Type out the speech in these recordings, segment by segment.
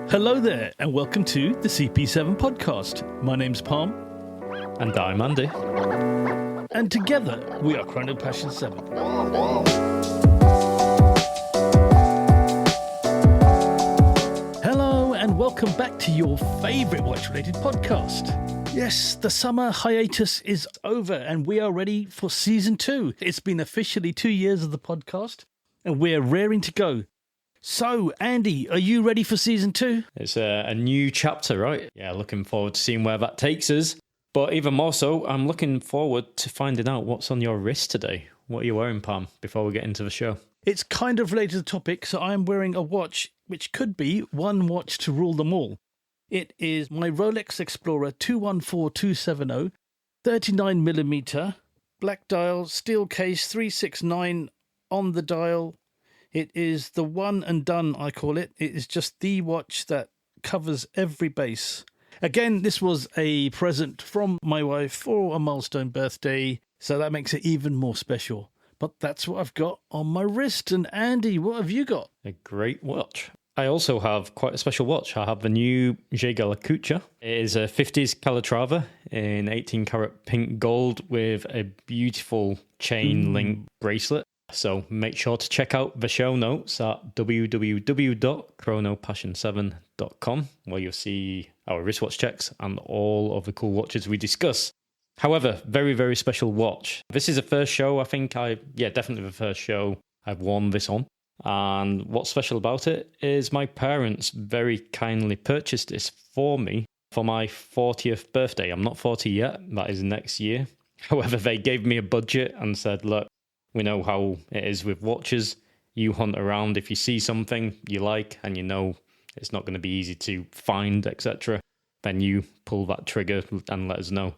Hello there, and welcome to the CP7 podcast. My name's Parm. And I'm Andy. And together, we are Chrono Passion 7. Hello, and welcome back to your favourite watch-related podcast. Yes, the summer hiatus is over, and we are ready for Season 2. It's been officially 2 years of the podcast, and we're raring to go. So, Andy, are you ready for Season 2? It's a new chapter, right? Yeah, looking forward to seeing where that takes us. But even more so, I'm looking forward to finding out what's on your wrist today. What are you wearing, Pam, before we get into the show? It's kind of related to the topic, so I'm wearing a watch which could be one watch to rule them all. It is my Rolex Explorer 214270, 39mm, black dial, steel case, 369 on the dial. It is the one and done, I call it. It is just the watch that covers every base. Again, this was a present from my wife for a milestone birthday, so that makes it even more special. But that's what I've got on my wrist. And Andy, what have you got? A great watch. I also have quite a special watch. I have the new Jaeger LaCouture. It is a 50s Calatrava in 18 karat pink gold with a beautiful chain link bracelet. So make sure to check out the show notes at www.chronopassion7.com, where you'll see our wristwatch checks and all of the cool watches we discuss. However, very, very special watch. This is the first show, definitely the first show I've worn this on. And what's special about it is my parents very kindly purchased this for me for my 40th birthday. I'm not 40 yet, that is next year. However, they gave me a budget and said, look, we know how it is with watches. You hunt around. If you see something you like and you know it's not going to be easy to find, etc., then you pull that trigger and let us know.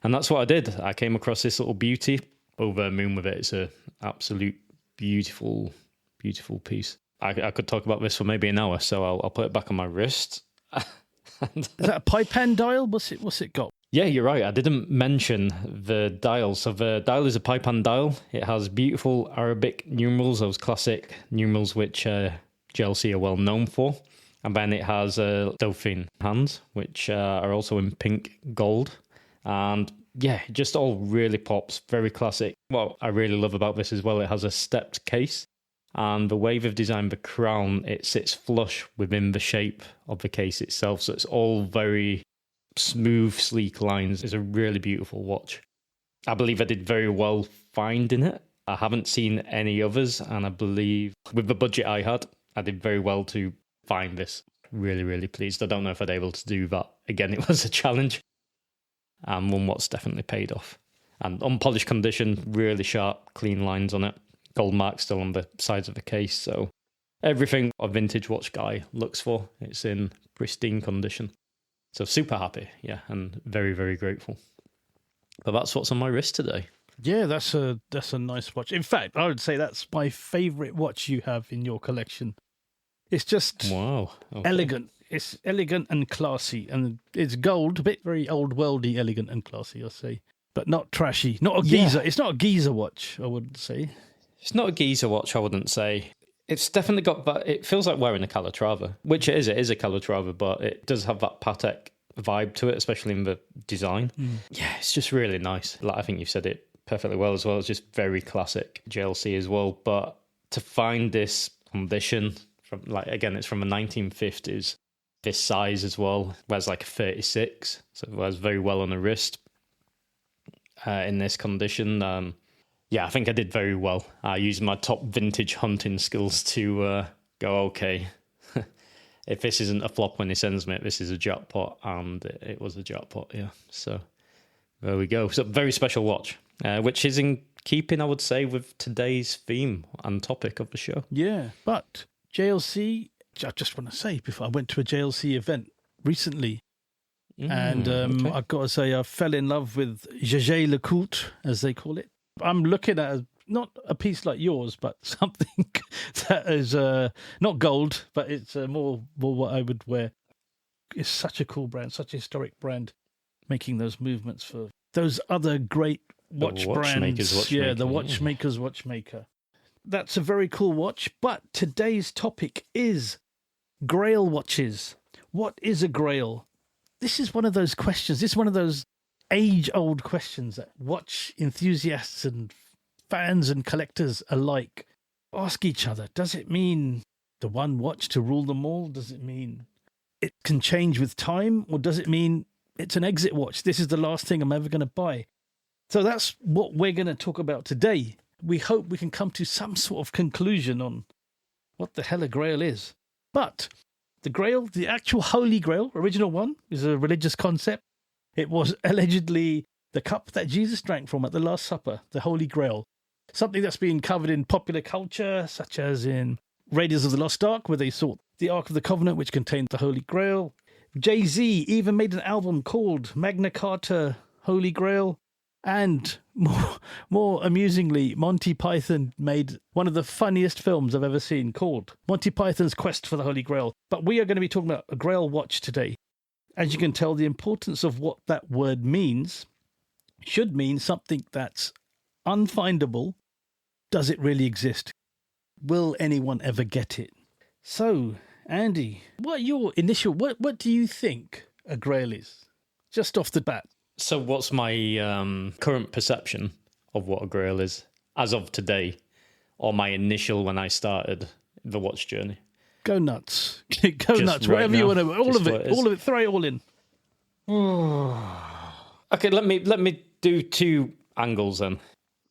And that's what I did. I came across this little beauty, over the moon with it. It's an absolute beautiful, beautiful piece. I could talk about this for maybe an hour, so I'll put it back on my wrist. Is that a Python dial? What's it got? Yeah, you're right. I didn't mention the dial. So the dial is a Python dial. It has beautiful Arabic numerals, those classic numerals which JLC are well known for. And then it has dolphin hands, which are also in pink gold. And yeah, it just all really pops. Very classic. What I really love about this as well, it has a stepped case. And the way they've designed the crown, it sits flush within the shape of the case itself. So it's all very smooth, sleek lines. It's a really beautiful watch. I believe I did very well finding it. I haven't seen any others, and I believe with the budget I had, I did very well to find this. Really, really pleased. I don't know if I'd be able to do that again. It was a challenge, and one what's definitely paid off. And unpolished condition, really sharp, clean lines on it. Gold mark still on the sides of the case. So everything a vintage watch guy looks for, it's in pristine condition. So super happy, yeah, and very, very grateful. But that's what's on my wrist today. Yeah, that's a nice watch. In fact, I would say that's my favourite watch you have in your collection. It's just elegant. It's elegant and classy, and it's gold, a bit very old worldy, elegant and classy, I'll say. But not trashy. Not a geezer. Yeah. It's not a geezer watch, I wouldn't say. It's not a geezer watch, I wouldn't say. It's definitely got that. It feels like wearing a Calatrava, which it is. It is a Calatrava, but it does have that Patek vibe to it, especially in the design. Yeah, it's just really nice. Like, I think you've said it perfectly well as well. It's just very classic JLC as well. But to find this condition from, like, again, it's from the 1950s. This size as well, wears like a 36, so it wears very well on the wrist. In this condition, yeah, I think I did very well. I used my top vintage hunting skills to go, okay, if this isn't a flop when he sends me it, this is a jackpot. And it was a jackpot, yeah. So there we go. So very special watch, which is in keeping, I would say, with today's theme and topic of the show. Yeah, but JLC, I just want to say, before I went to a JLC event recently, and okay. I've got to say I fell in love with Jaeger LaCouture, as they call it. I'm looking at not a piece like yours, but something that is not gold, but it's more what I would wear. It's such a cool brand, such a historic brand, making those movements for those other great watch brands. Yeah, the watchmaker's watchmaker. That's a very cool watch, but today's topic is Grail watches. What is a grail? This is one of those questions. This is one of those age-old questions that watch enthusiasts and fans and collectors alike ask each other. Does it mean the one watch to rule them all? Does it mean it can change with time? Or does it mean it's an exit watch? This is the last thing I'm ever going to buy. So that's what we're going to talk about today. We hope we can come to some sort of conclusion on what the hell a grail is. But the grail, the actual Holy Grail, original one, is a religious concept. It was allegedly the cup that Jesus drank from at the Last Supper, the Holy Grail. Something that's been covered in popular culture, such as in Raiders of the Lost Ark, where they sought the Ark of the Covenant, which contained the Holy Grail. Jay-Z even made an album called Magna Carta Holy Grail. And more amusingly, Monty Python made one of the funniest films I've ever seen called Monty Python's Quest for the Holy Grail. But we are going to be talking about a Grail watch today. As you can tell, the importance of what that word means should mean something that's unfindable. Does it really exist? Will anyone ever get it? So, Andy, what do you think a Grail is? Just off the bat. So what's my current perception of what a grail is as of today, or my initial when I started the watch journey? Go nuts. Go nuts. Whatever you want to. All of it. Throw it all in. Okay, let me do two angles then.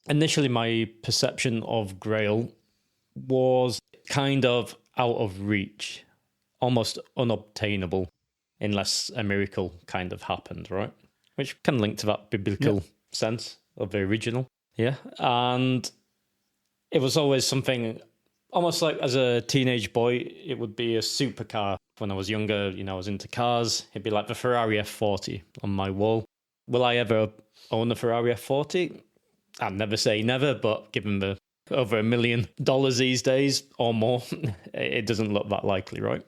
Initially, my perception of grail was kind of out of reach, almost unobtainable, unless a miracle kind of happened, right? Which can link to that biblical sense of the original. Yeah. And it was always something almost like as a teenage boy, it would be a supercar. When I was younger, I was into cars. It'd be like the Ferrari F40 on my wall. Will I ever own a Ferrari F40? I'd never say never, but given the over $1 million these days or more, it doesn't look that likely, right?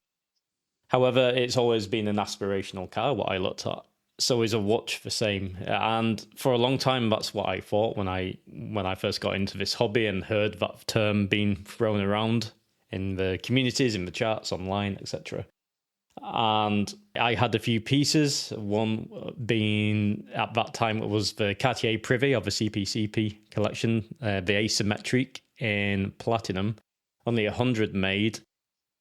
However, it's always been an aspirational car, what I looked at. So is a watch the same? And for a long time, that's what I thought when I first got into this hobby and heard that term being thrown around in the communities, in the charts, online, etc. And I had a few pieces, one being, at that time, it was the Cartier Privé of the CP collection, the asymmetric in platinum, only 100 made.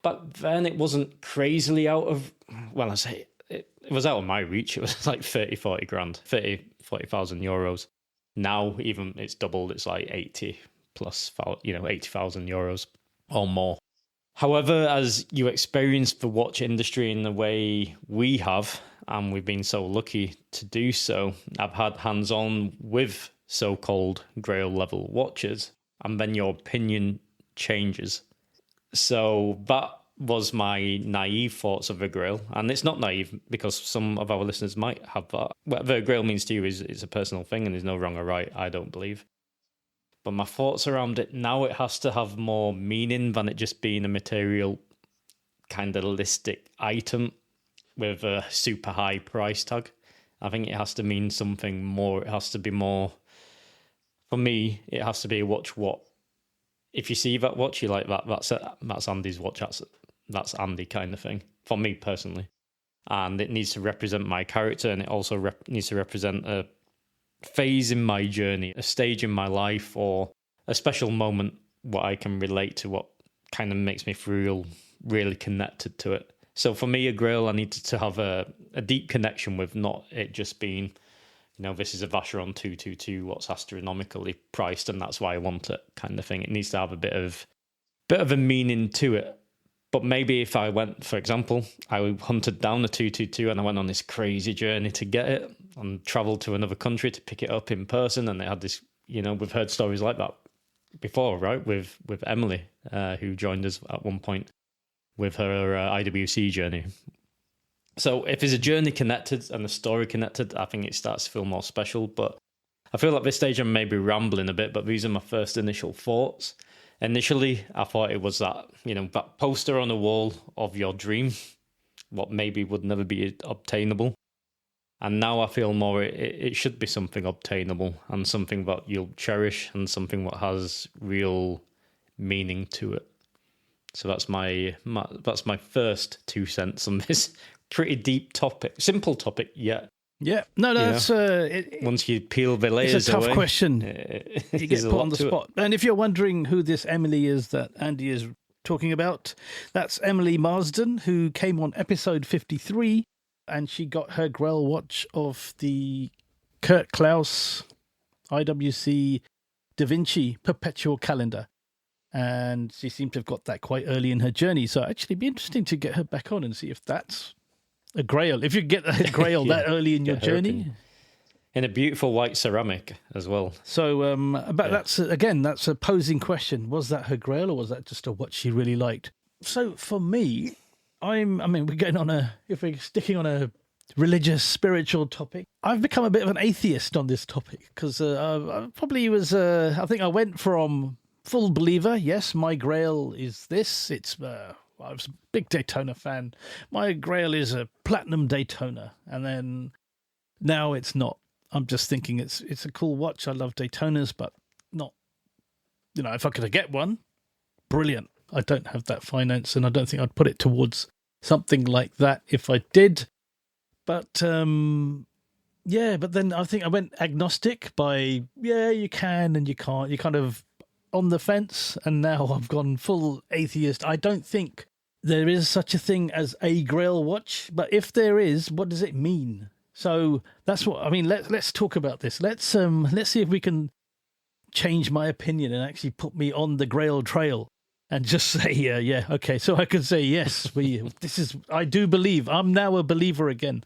But then it wasn't crazily out of, well, I say it was out of my reach. It was like 40 grand, 40,000 euros. Now, even it's doubled. It's like 80 plus, 80,000 euros or more. However, as you experience the watch industry in the way we have, and we've been so lucky to do so, I've had hands-on with so-called Grail level watches, and then your opinion changes. So that was my naive thoughts of a Grail. And it's not naive because some of our listeners might have that. Whatever a Grail means to you is a personal thing and there's no wrong or right, I don't believe. But my thoughts around it now, it has to have more meaning than it just being a material kind of listic item with a super high price tag. I think it has to mean something more. It has to be more, for me, it has to be a watch. What if you see that watch, you like that? That's Andy's watch. That's Andy kind of thing for me personally, and it needs to represent my character, and it also needs to represent a phase in my journey, a stage in my life, or a special moment what I can relate to, what kind of makes me feel really connected to it. So for me, a Grail, I need to have a deep connection with, not it just being, this is a Vacheron 222, what's astronomically priced, and that's why I want it kind of thing. It needs to have a bit of a meaning to it. But maybe if I went, for example, I hunted down a 222 and I went on this crazy journey to get it and traveled to another country to pick it up in person. And they had this, we've heard stories like that before, right? With Emily, who joined us at one point with her IWC journey. So if there's a journey connected and a story connected, I think it starts to feel more special. But I feel at this stage I'm maybe rambling a bit, but these are my first initial thoughts. Initially, I thought it was that, that poster on the wall of your dream, what maybe would never be obtainable. And now I feel more it should be something obtainable and something that you'll cherish and something that has real meaning to it. So that's my first 2 cents on this pretty deep topic, simple topic, yet. Yeah, no, that's once you peel the layers away, it's a tough question. You get put on the spot. And if you're wondering who this Emily is that Andy is talking about, that's Emily Marsden, who came on episode 53, and she got her Grail watch of the Kurt Klaus IWC Da Vinci Perpetual Calendar. And she seemed to have got that quite early in her journey. So actually, it'd be interesting to get her back on and see if that's a Grail. If you get a Grail that early in your journey. In a beautiful white ceramic as well. So, that's a posing question. Was that her Grail, or was that just a watch she really liked? So for me, we're getting on if we're sticking on a religious, spiritual topic, I've become a bit of an atheist on this topic because I think I went from full believer. Yes, my Grail is this. I was a big Daytona fan. My Grail is a platinum Daytona. And then now it's not. I'm just thinking it's a cool watch. I love Daytonas, but not, if I could get one, brilliant. I don't have that finance, and I don't think I'd put it towards something like that if I did. But, but then I think I went agnostic by, you can and you can't. You're kind of on the fence, and now I've gone full atheist. I don't think there is such a thing as a Grail watch, but if there is, what does it mean? So that's what I mean. Let's talk about this. Let's see if we can change my opinion and actually put me on the Grail trail and just say, okay. So I can say yes. I do believe. I'm now a believer again.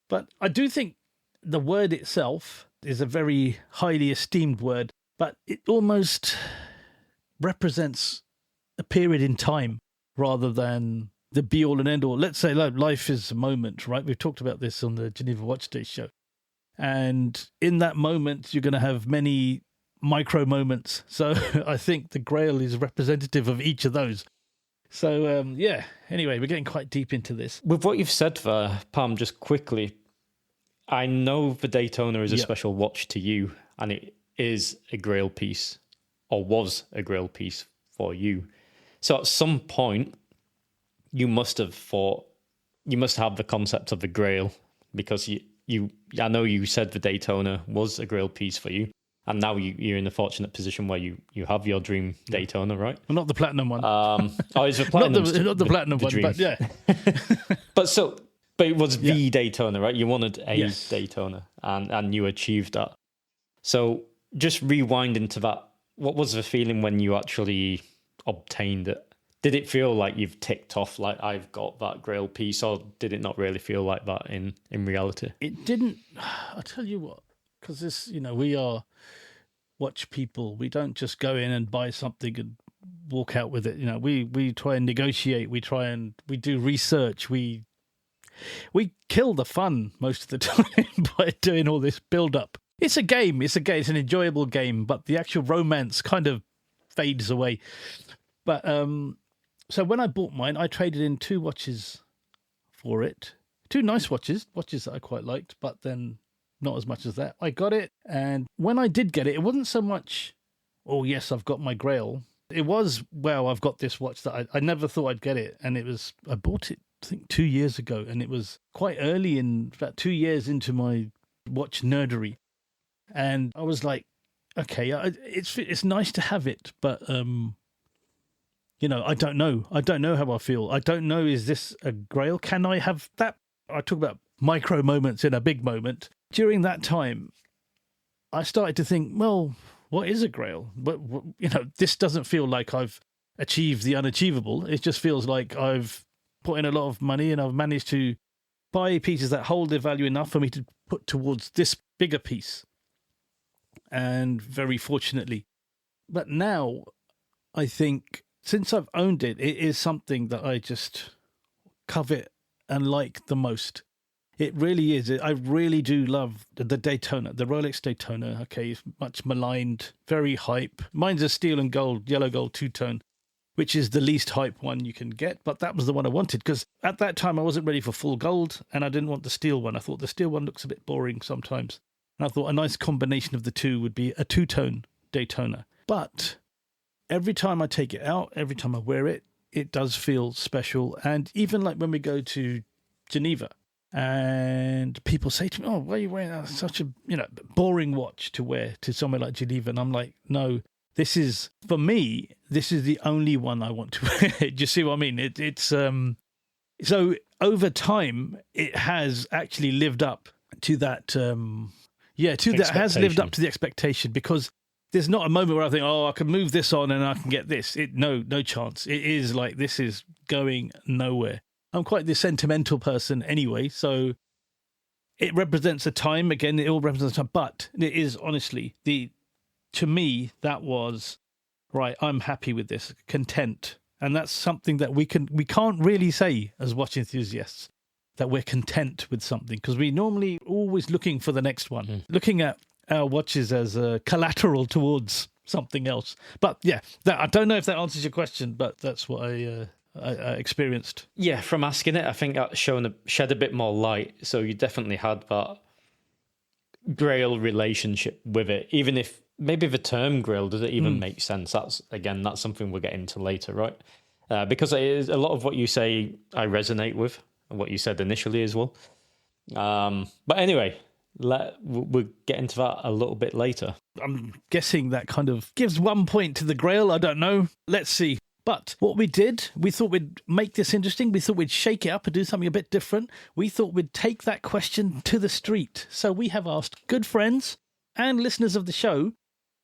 But I do think the word itself is a very highly esteemed word, but it almost represents a period in time rather than the be-all and end-all. Let's say life is a moment, right? We've talked about this on the Geneva Watch Day show. And in that moment, you're going to have many micro moments. So I think the Grail is representative of each of those. So, anyway, we're getting quite deep into this. With what you've said there, Parm, just quickly, I know the Daytona is a special watch to you, and it is a Grail piece, or was a Grail piece for you. So at some point, you must have have the concept of the Grail, because I know you said the Daytona was a Grail piece for you, and now you're in a fortunate position where you have your dream Daytona, right? Well, not the platinum one. It's the platinum, not the platinum one, dream. but yeah. but it was the Daytona, right? You wanted a Daytona, and you achieved that. So just rewind into that. What was the feeling when you actually obtained it? Did it feel like you've ticked off, like I've got that Grail piece, or did it not really feel like that in reality? It didn't. I'll tell you what, because this, we are watch people. We don't just go in and buy something and walk out with it. We try and negotiate. We do research. We kill the fun most of the time by doing all this build up. It's a game. It's an enjoyable game, but the actual romance kind of fades away. But so when I bought mine, I traded in 2 watches for it. 2 nice watches that I quite liked, but then not as much as that. I got it, and when I did get it, it wasn't so much, oh yes, I've got my Grail. It was, well, I've got this watch that I never thought I'd get it, and I bought it, I think 2 years ago, and it was quite early, about 2 years into my watch nerdery, and I was like, okay, it's nice to have it, but I don't know. I don't know how I feel. I don't know, is this a Grail? Can I have that? I talk about micro moments in a big moment. During that time, I started to think, well, what is a Grail? But, this doesn't feel like I've achieved the unachievable. It just feels like I've put in a lot of money and I've managed to buy pieces that hold their value enough for me to put towards this bigger piece. And very fortunately. But now, I think, since I've owned it, it is something that I just covet and like the most. It really is. I really do love the Daytona, the Rolex Daytona. Okay, it's much maligned, very hype. Mine's a steel and gold, yellow gold two-tone, which is the least hype one you can get. But that was the one I wanted, because at that time I wasn't ready for full gold, and I didn't want the steel one. I thought the steel one looks a bit boring sometimes. And I thought a nice combination of the two would be a two-tone Daytona. But every time I take it out, every time I wear it, it does feel special. And even like when we go to Geneva and people say to me, oh, why are you wearing such a boring watch to wear to somewhere like Geneva? And I'm like, no, this is, for me, this is the only one I want to wear. Do you see what I mean? It's so over time, it has actually lived up to that. Has lived up to the expectation, because there's not a moment where I think, oh, I can move this on and I can get this. No chance. It is like, this is going nowhere. I'm quite the sentimental person anyway, so it represents a time. Again, it all represents a time, but it is honestly to me, that was right. I'm happy with this, content. And that's something that we can't really say as watch enthusiasts, that we're content with something, because we normally always looking for the next one, looking at our watches as a collateral towards something else. But yeah, I don't know if that answers your question, but that's what I experienced. Yeah, from asking it, I think that shed a bit more light. So you definitely had that Grail relationship with it, even if maybe the term Grail doesn't even make sense. That's something we'll get into later, right? Because it is a lot of what you say I resonate with, and what you said initially as well. But anyway, we'll get into that a little bit later. I'm guessing that kind of gives 1 point to the Grail. I don't know. Let's see. But what we did, we thought we'd make this interesting. We thought we'd shake it up and do something a bit different. We thought we'd take that question to the street. So we have asked good friends and listeners of the show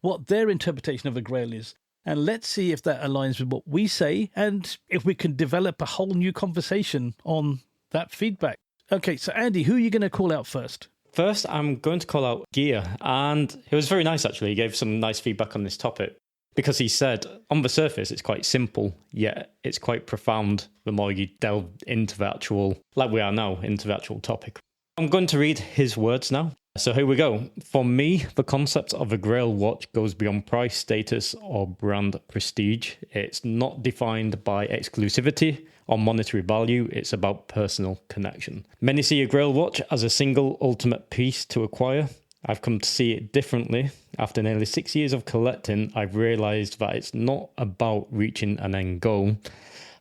what their interpretation of a Grail is. And let's see if that aligns with what we say, and if we can develop a whole new conversation on that feedback. Okay, so Andy, who are you going to call out first? First, I'm going to call out Gia, and it was very nice, actually. He gave some nice feedback on this topic, because he said, on the surface, it's quite simple, yet it's quite profound the more you delve into the actual, like we are now, into the actual topic. I'm going to read his words now. So here we go. For me, the concept of a Grail watch goes beyond price, status, or brand prestige. It's not defined by exclusivity or monetary value. It's about personal connection. Many see a Grail watch as a single ultimate piece to acquire. I've come to see it differently. After nearly 6 years of collecting, I've realised that it's not about reaching an end goal,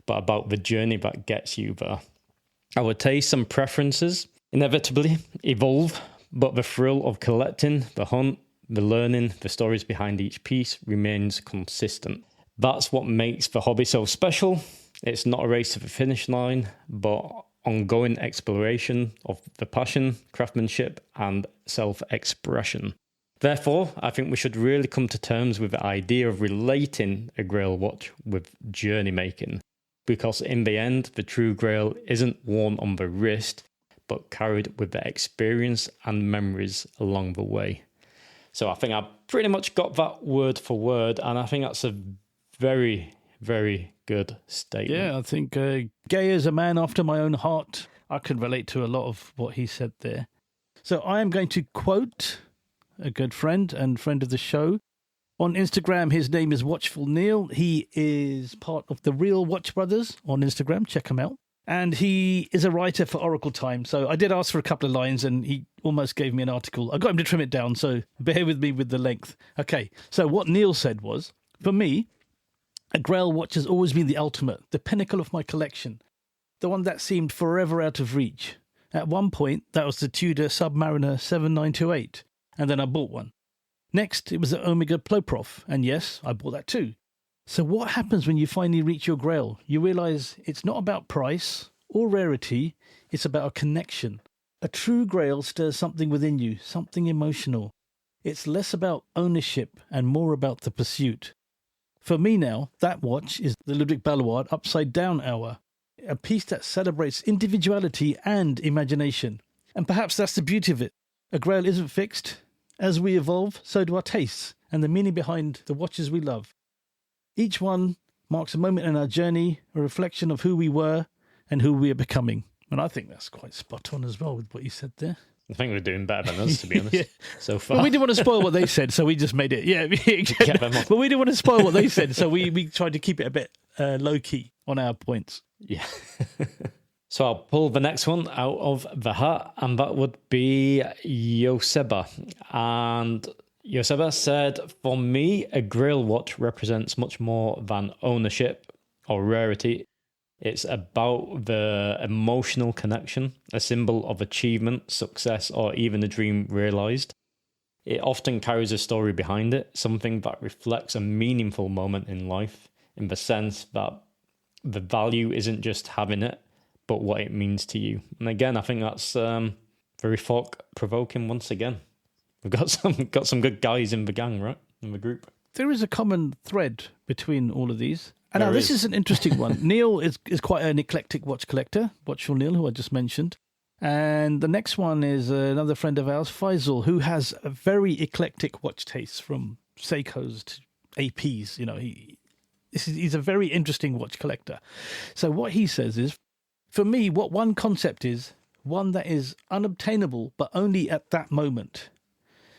but about the journey that gets you there. Our tastes and preferences inevitably evolve, but the thrill of collecting, the hunt, the learning, the stories behind each piece remains consistent. That's what makes the hobby so special. It's not a race to the finish line, but ongoing exploration of the passion, craftsmanship, and self-expression. Therefore, I think we should really come to terms with the idea of relating a Grail watch with journey making, because in the end, the true Grail isn't worn on the wrist, but carried with the experience and memories along the way. So I think I pretty much got that word for word, and I think that's a very, very good statement. Yeah, I think Gay is a man after my own heart. I can relate to a lot of what he said there. So I am going to quote a good friend and friend of the show. On Instagram, his name is Watchful Neil. He is part of the Real Watch Brothers on Instagram. Check him out. And he is a writer for Oracle Time. So I did ask for a couple of lines and he almost gave me an article. I got him to trim it down, so bear with me with the length. Okay, so what Neil said was, for me, a Grail watch has always been the ultimate, the pinnacle of my collection, the one that seemed forever out of reach. At one point, that was the Tudor Submariner 7928, and then I bought one. Next, it was the Omega Ploprof, and yes, I bought that too. So what happens when you finally reach your Grail? You realise it's not about price or rarity, it's about a connection. A true Grail stirs something within you, something emotional. It's less about ownership and more about the pursuit. For me now, that watch is the Ludwig Ballard Upside Down Hour, a piece that celebrates individuality and imagination. And perhaps that's the beauty of it. A Grail isn't fixed. As we evolve, so do our tastes and the meaning behind the watches we love. Each one marks a moment in our journey, a reflection of who we were and who we are becoming. And I think that's quite spot on as well with what you said there. I think we're doing better than us, to be honest, so far. Well, we didn't want to spoil what they said, so we just made it. Yeah, but we didn't want to spoil what they said, so we tried to keep it a bit low-key on our points. Yeah. So I'll pull the next one out of the hat, and that would be Joseba. And Joseba said, for me, a Grail watch represents much more than ownership or rarity. It's about the emotional connection, a symbol of achievement, success, or even a dream realized. It often carries a story behind it, something that reflects a meaningful moment in life, in the sense that the value isn't just having it, but what it means to you. And again, I think that's very thought-provoking once again. We've got some good guys in the gang, right? In the group. There is a common thread between all of these. And now this is an interesting one. Neil is quite an eclectic watch collector, Watchful Neil, who I just mentioned. And the next one is another friend of ours, Faisal, who has a very eclectic watch taste, from Seikos to APs. You know, he's a very interesting watch collector. So what he says is, for me, what one concept is, one that is unobtainable, but only at that moment.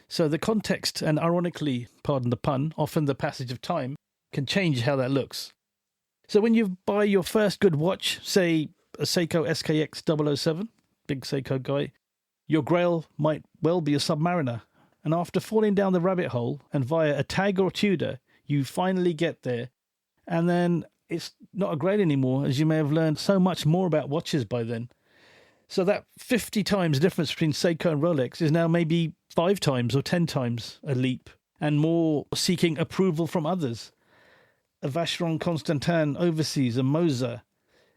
So the context, and ironically, pardon the pun, often the passage of time, can change how that looks. So when you buy your first good watch, say a Seiko SKX 007, big Seiko guy, your grail might well be a Submariner. And after falling down the rabbit hole and via a tag or Tudor, you finally get there. And then it's not a grail anymore, as you may have learned so much more about watches by then. So that 50 times difference between Seiko and Rolex is now maybe 5 times or 10 times a leap, and more seeking approval from others. A Vacheron Constantin overseas, a Moser,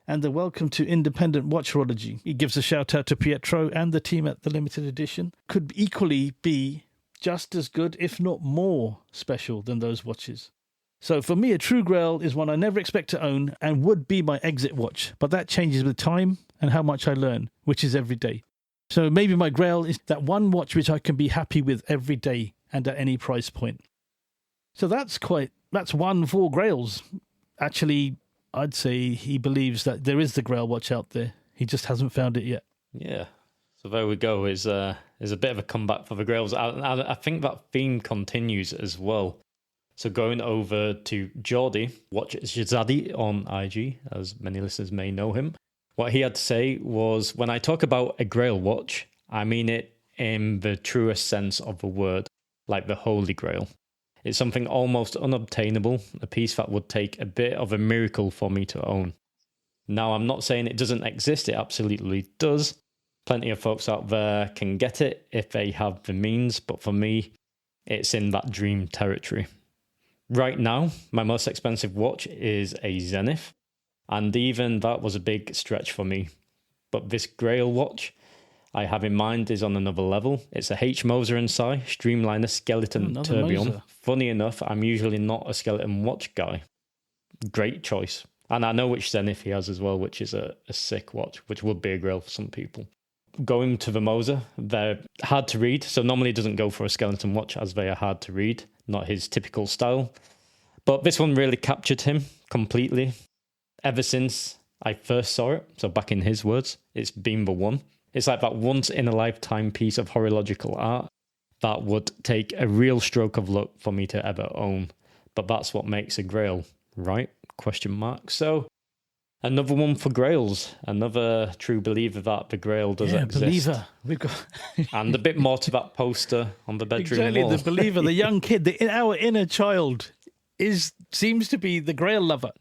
and the welcome to independent watch horology. He gives a shout out to Pietro and the team at the limited edition. Could equally be just as good, if not more special than those watches. So for me, a true grail is one I never expect to own and would be my exit watch. But that changes with time and how much I learn, which is every day. So maybe my grail is that one watch which I can be happy with every day and at any price point. So that's 4 grails. Actually, I'd say he believes that there is the grail watch out there. He just hasn't found it yet. Yeah. So there we go. Is a bit of a comeback for the grails. I think that theme continues as well. So going over to Geordie, Watch Shazadi on IG, as many listeners may know him. What he had to say was, when I talk about a grail watch, I mean it in the truest sense of the word, like the Holy Grail. It's something almost unobtainable, a piece that would take a bit of a miracle for me to own. Now, I'm not saying it doesn't exist, it absolutely does. Plenty of folks out there can get it if they have the means, but for me, it's in that dream territory. Right now, my most expensive watch is a Zenith, and even that was a big stretch for me. But this Grail watch I have in mind is on another level. It's a H. Moser and Psi Streamliner Skeleton Tourbillon. Moser. Funny enough, I'm usually not a skeleton watch guy. Great choice. And I know which Zenith he has as well, which is a sick watch, which would be a Grail for some people. Going to the Moser, they're hard to read, so normally doesn't go for a skeleton watch as they are hard to read, not his typical style. But this one really captured him completely. Ever since I first saw it, so back in his words, it's been the one. It's like that once-in-a-lifetime piece of horological art that would take a real stroke of luck for me to ever own. But that's what makes a Grail, right? ? So, another one for Grails. Another true believer that the Grail does exist. Believer. We've got And a bit more to that poster on the bedroom exactly wall. the believer, the young kid, our inner child seems to be the Grail lover.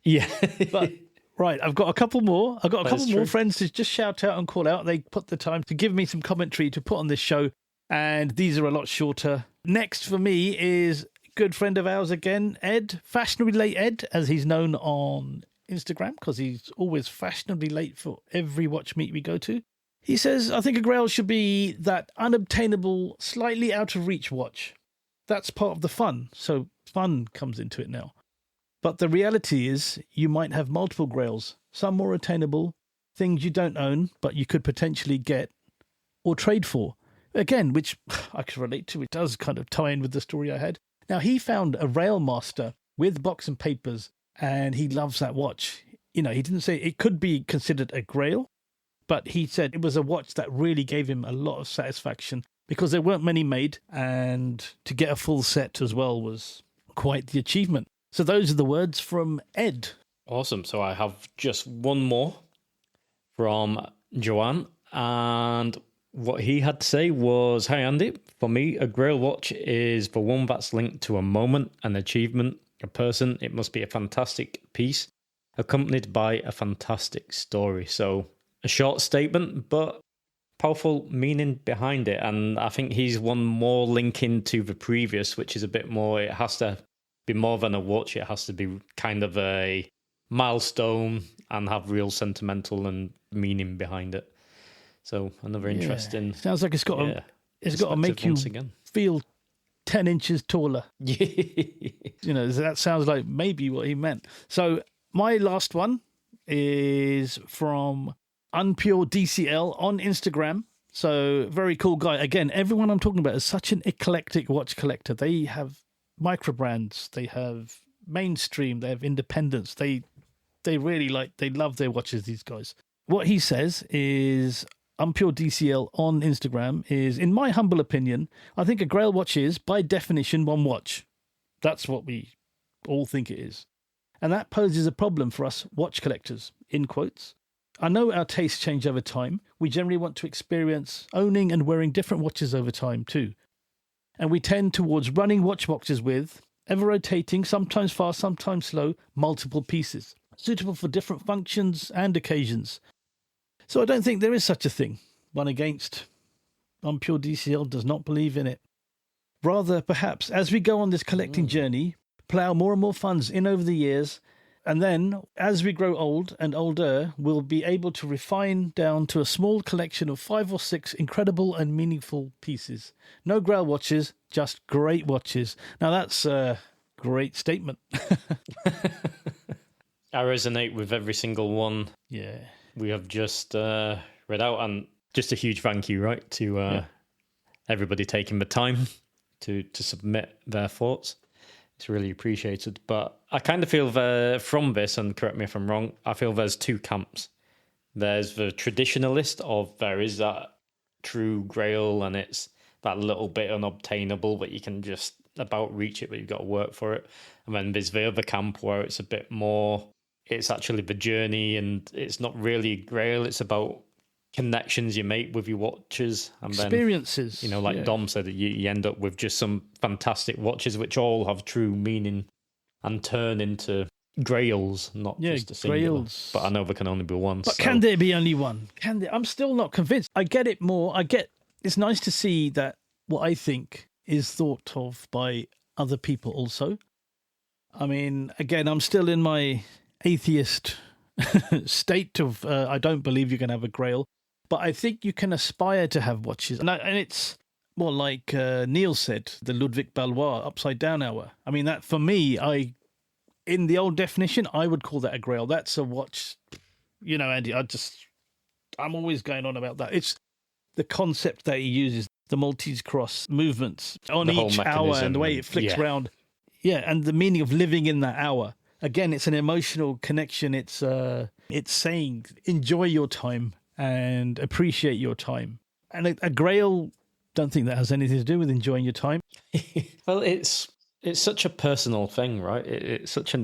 Yeah. But right, I've got a couple more. I've got a couple more true. friends to just shout out and call out. They put the time to give me some commentary to put on this show, and these are a lot shorter. Next for me is a good friend of ours again, Ed, Fashionably Late Ed, as he's known on Instagram, because he's always fashionably late for every watch meet we go to. He says, I think a Grail should be that unobtainable, slightly out of reach watch. That's part of the fun. So fun comes into it now. But the reality is you might have multiple Grails, some more attainable, things you don't own, but you could potentially get or trade for. Again, which I can relate to. It does kind of tie in with the story I had. Now, he found a Railmaster with box and papers, and he loves that watch. You know, he didn't say it could be considered a Grail, but he said it was a watch that really gave him a lot of satisfaction because there weren't many made, and to get a full set as well was quite the achievement. So those are the words from Ed. Awesome. So I have just one more from Joanne, and what he had to say was, "Hi Andy, for me, a Grail watch is the one that's linked to a moment, an achievement, a person. It must be a fantastic piece. accompanied by a fantastic story. So a short statement, but powerful meaning behind it. And I think he's one more linking to the previous, which is a bit more, it has to be more than a watch. It has to be kind of a milestone and have real sentimental and meaning behind it. So another interesting. Sounds like it's got to make you feel 10 inches taller. That sounds like maybe what he meant. So my last one is from Unpure DCL on Instagram. So very cool guy. Again, everyone I'm talking about is such an eclectic watch collector. They have micro brands, they have mainstream, they have independents. They really they love their watches, these guys. What he says is, Unpure DCL on Instagram is, in my humble opinion, I think a Grail watch is, by definition, one watch. That's what we all think it is. And that poses a problem for us watch collectors, in quotes. I know our tastes change over time. We generally want to experience owning and wearing different watches over time too. And we tend towards running watch boxes with, ever rotating, sometimes fast, sometimes slow, multiple pieces, suitable for different functions and occasions. So I don't think there is such a thing. One against. Unpure DCL does not believe in it. Rather, perhaps, as we go on this collecting journey, plough more and more funds in over the years, and then, as we grow old and older, we'll be able to refine down to a small collection of 5 or 6 incredible and meaningful pieces. No Grail watches, just great watches. Now that's a great statement. I resonate with every single one. Yeah. We have just read out, and just a huge thank you, right, to everybody taking the time to submit their thoughts. It's really appreciated. But I kind of feel from this, and correct me if I'm wrong, I feel there's two camps. There's the traditionalist of there is that true Grail, and it's that little bit unobtainable, but you can just about reach it, but you've got to work for it. And then there's the other camp where it's a bit more, it's actually the journey, and it's not really Grail. It's about connections you make with your watches. And experiences. Then, like Dom said, you end up with just some fantastic watches which all have true meaning and turn into Grails, not just a singular. Grails. But I know there can only be one. But can there be only one? Can there? I'm still not convinced. I get it more. It's nice to see that what I think is thought of by other people also. I mean, again, I'm still in my atheist state of I don't believe you can have a Grail, but I think you can aspire to have watches, and it's more like Neil said, the Ludwig Ballois upside down hour. I mean, that for me, in the old definition, I would call that a Grail. That's a watch, Andy. I'm always going on about that. It's the concept that he uses, the Maltese cross movements on each hour and the way it flicks around. Yeah, and the meaning of living in that hour. Again, it's an emotional connection. It's saying enjoy your time and appreciate your time. And a Grail, don't think that has anything to do with enjoying your time. Well, it's such a personal thing, right? It's such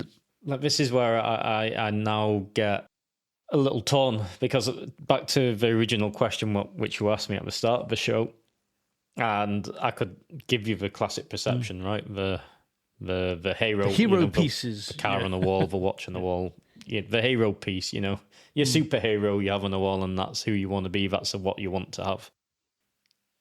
this is where I now get a little torn, because back to the original question, which you asked me at the start of the show, and I could give you the classic perception, right? The hero pieces, the car on the wall, the watch on the wall, the hero piece, your superhero you have on the wall, and that's who you want to be. That's what you want to have.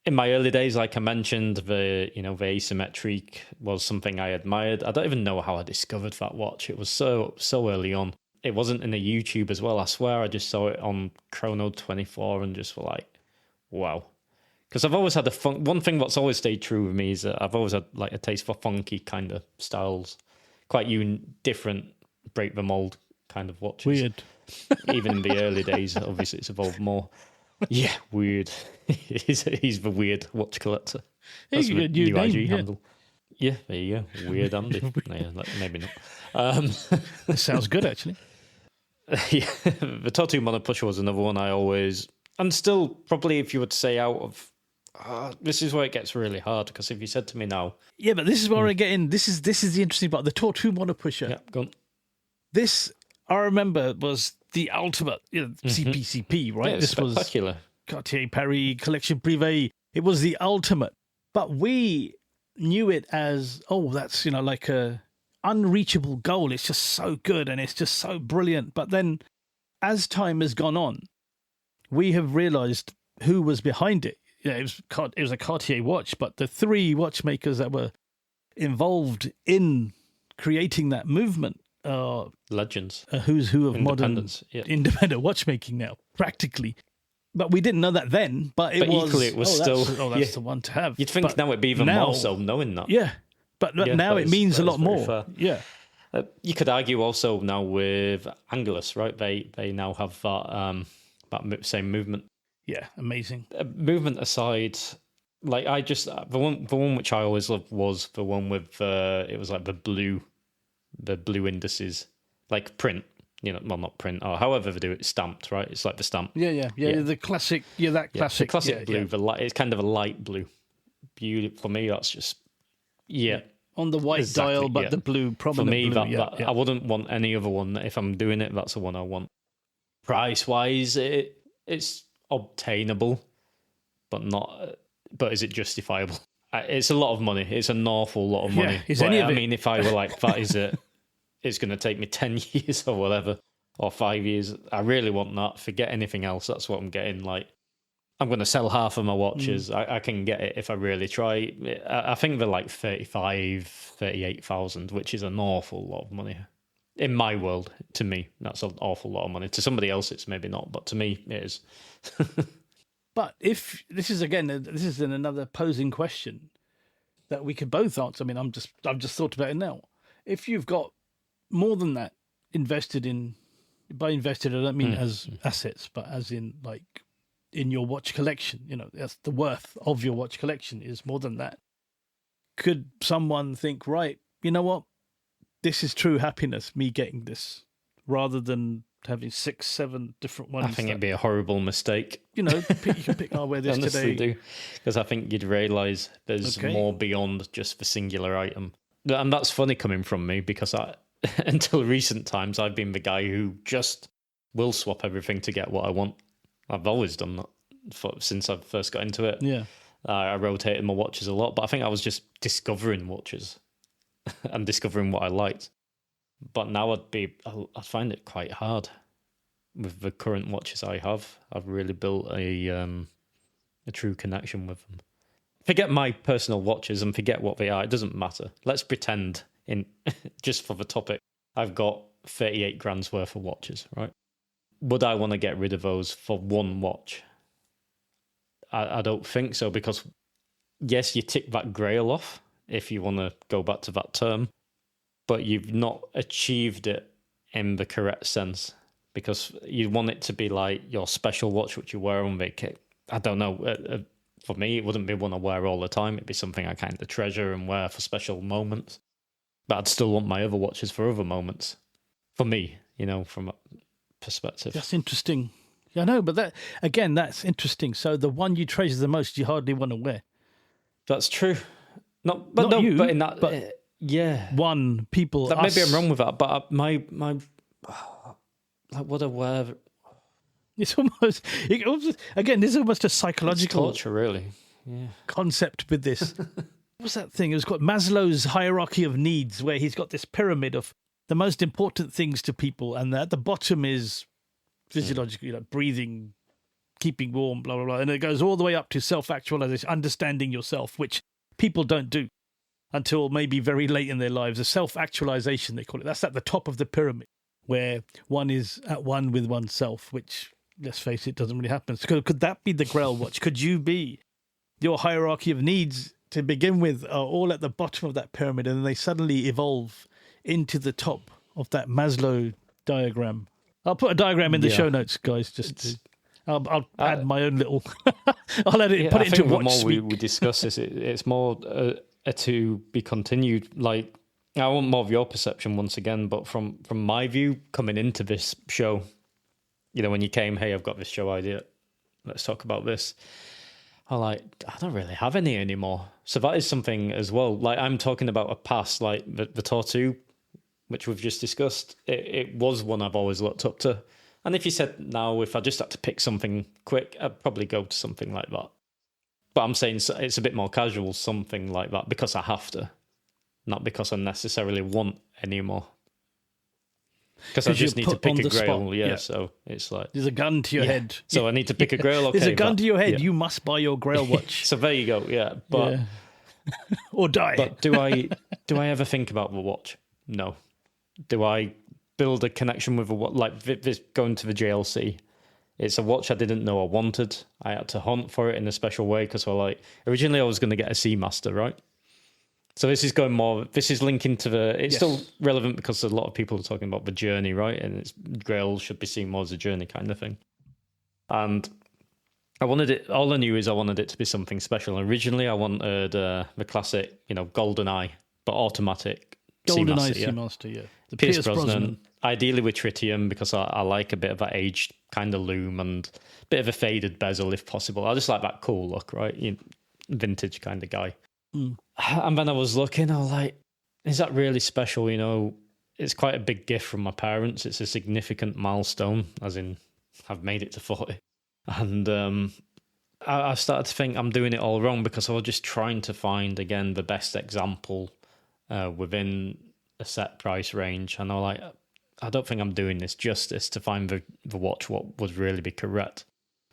In my early days, like I mentioned, the asymmetric was something I admired. I don't even know how I discovered that watch. It was so early on. It wasn't in a YouTube as well. I swear I just saw it on Chrono 24 and just were like, wow. Because I've always had one thing that's always stayed true with me is that I've always had like a taste for funky kind of styles, quite different, break the mold kind of watches. Weird. Even in the early days, obviously it's evolved more. Yeah, weird. He's the weird watch collector. That's the new IG handle. Yeah, there you go. Weird Andy. Maybe not. That sounds good, actually. Yeah, the Tortue Monopusher was another one I always, and still probably if you were to say out of, this is where it gets really hard, because if you said to me now, yeah, but this is where I get in. This is the interesting part. The Tortue Monopusher. Yeah, go on. This I remember was the ultimate, CPCP, right? Yeah, this spectacular. Was Cartier Paris Collection Privé. It was the ultimate, but we knew it as that's like a unreachable goal. It's just so good and it's just so brilliant. But then as time has gone on, we have realized who was behind it. Yeah, it was a Cartier watch, but the three watchmakers that were involved in creating that movement are legends. Who's who of modern independent watchmaking now, practically. But we didn't know that then. But equally, it was still that's the one to have. You'd think now it'd be even more so knowing that. Yeah, but now it means a lot more. Fair. Yeah. You could argue also now with Angelus, right? They now have that same movement. Yeah, amazing. Movement aside, like the one which I always loved was the one with it was like the blue indices, like print. Well, not print, or however they do it, stamped, right? It's like the stamp. Yeah. The classic, that classic. The classic blue, it's kind of a light blue. Beautiful. For me, that's just, on the white dial, but the blue, prominent for me, blue. I wouldn't want any other one. If I'm doing it, that's the one I want. Price-wise, it's obtainable, but is it justifiable? It's a lot of money. It's an awful lot of money. I mean, if I were like, that is it. It's going to take me 10 years or whatever, or 5 years. I really want that. Forget anything else. That's what I'm getting. Like, I'm going to sell half of my watches. I can get it if I really try. I think they're like 38,000, which is an awful lot of money. In my world, to me, that's an awful lot of money. To somebody else, it's maybe not, but to me, it is. But if this is another posing question that we could both answer. I mean, I've just thought about it now. If you've got more than that invested in, by invested, I don't mean as assets, but as in like in your watch collection, that's the worth of your watch collection is more than that. Could someone think, right, you know what? This is true happiness, me getting this, rather than having 6, 7 different ones. I think it'd be a horrible mistake. You can pick, I'll wear this Honestly today. Because I think you'd realise there's more beyond just the singular item. And that's funny coming from me, because until recent times, I've been the guy who just will swap everything to get what I want. I've always done that since I first got into it. Yeah. I rotated my watches a lot, but I think I was just discovering watches and discovering what I liked. But now I'd find it quite hard with the current watches I have. I've really built a true connection with them. Forget my personal watches and forget what they are. It doesn't matter. Let's pretend, just for the topic, I've got 38 grand's worth of watches, right? Would I want to get rid of those for one watch? I don't think so, because yes, you tick that grail off, if you want to go back to that term, but you've not achieved it in the correct sense, because you want it to be like your special watch which you wear on vacation. I don't know. For me, it wouldn't be one I wear all the time. It'd be something I kind of treasure and wear for special moments. But I'd still want my other watches for other moments. For me, from a perspective. That's interesting. Yeah, I know, but that's interesting. So the one you treasure the most, you hardly want to wear. That's true. Not you, but in that, one people. That maybe I'm wrong with that, but my like what I wear. It's almost again. This is almost a psychological torture, really. Yeah. Concept with this. What's that thing? It was called Maslow's hierarchy of needs, where he's got this pyramid of the most important things to people, and at the bottom is physiological, breathing, keeping warm, blah blah blah, and it goes all the way up to self-actualization, understanding yourself, which people don't do until maybe very late in their lives. A self-actualization, they call it. That's at the top of the pyramid, where one is at one with oneself, which, let's face it, doesn't really happen. So could that be the Grail watch? Could you be your hierarchy of needs to begin with are all at the bottom of that pyramid, and then they suddenly evolve into the top of that Maslow diagram? I'll put a diagram in the show notes, guys. I'll add my own little. I'll add it. Put it into watch more speak. we discuss this, it's more to be continued. Like, I want more of your perception once again, but from my view, coming into this show, when you came, hey, I've got this show idea, let's talk about this. I don't really have any anymore. So that is something as well. Like, I'm talking about a past, like the Tortue, which we've just discussed. It was one I've always looked up to. And if you said now, if I just had to pick something quick, I'd probably go to something like that. But I'm saying it's a bit more casual, something like that, because I have to. not because I necessarily want anymore. Because I 'Cause you're just need to put pick on a the grail, spot, yeah, yeah. so it's like... There's a gun to your head. So I need to pick a grail, okay. There's a gun to your head, yeah. you must buy your grail watch. So there you go, yeah. But Yeah. Or die. But do I ever think about the watch? No. Do I build a connection with a watch? Like this going to the JLC, it's a watch I didn't know I wanted. I had to hunt for it in a special way because originally I was going to get a Seamaster, right? So this is linking to it's still relevant because a lot of people are talking about the journey, right? And Grail should be seen more as a journey kind of thing. And I wanted it, all I knew is I wanted it to be something special. Originally I wanted the classic, GoldenEye, but automatic GoldenEye Seamaster, Seamaster, yeah. The Pierce Brosnan, ideally with tritium because I like a bit of that aged kind of loom and a bit of a faded bezel if possible. I just like that cool look, right? Vintage kind of guy. And then I was looking, I was like, is that really special? It's quite a big gift from my parents. It's a significant milestone, as in I've made it to 40. And I started to think I'm doing it all wrong because I was just trying to find, again, the best example within a set price range. And I was like, I don't think I'm doing this justice to find the watch what would really be correct.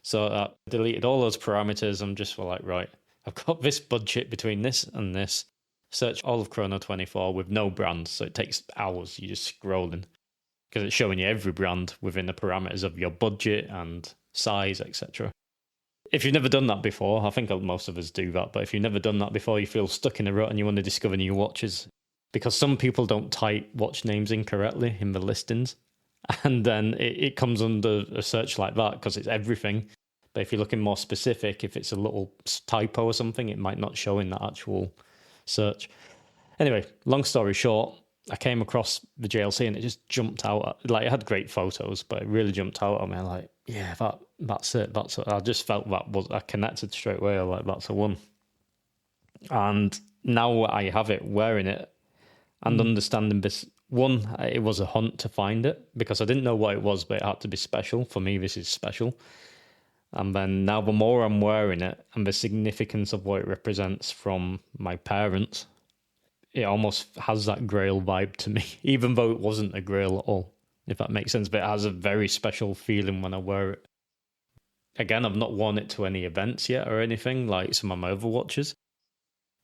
So I deleted all those parameters. I'm just like, right, I've got this budget between this and this. Search all of Chrono 24 with no brands. So it takes hours. You're just scrolling because it's showing you every brand within the parameters of your budget and size, etc. If you've never done that before, I think most of us do that, but if you've never done that before, you feel stuck in a rut and you want to discover new watches because some people don't type watch names incorrectly in the listings, and then it comes under a search like that because it's everything. But if you're looking more specific, if it's a little typo or something, it might not show in that actual search. Anyway, long story short, I came across the JLC and it just jumped out. It had great photos, but it really jumped out at me. Like, yeah, that's it. I just felt I connected straight away. Like, that's the one. And now I have it, wearing it and understanding this. One, it was a hunt to find it because I didn't know what it was, but it had to be special. For me, this is special. And then now the more I'm wearing it and the significance of what it represents from my parents, it almost has that Grail vibe to me, even though it wasn't a Grail at all, if that makes sense. But it has a very special feeling when I wear it. Again, I've not worn it to any events yet or anything like some of my other watches,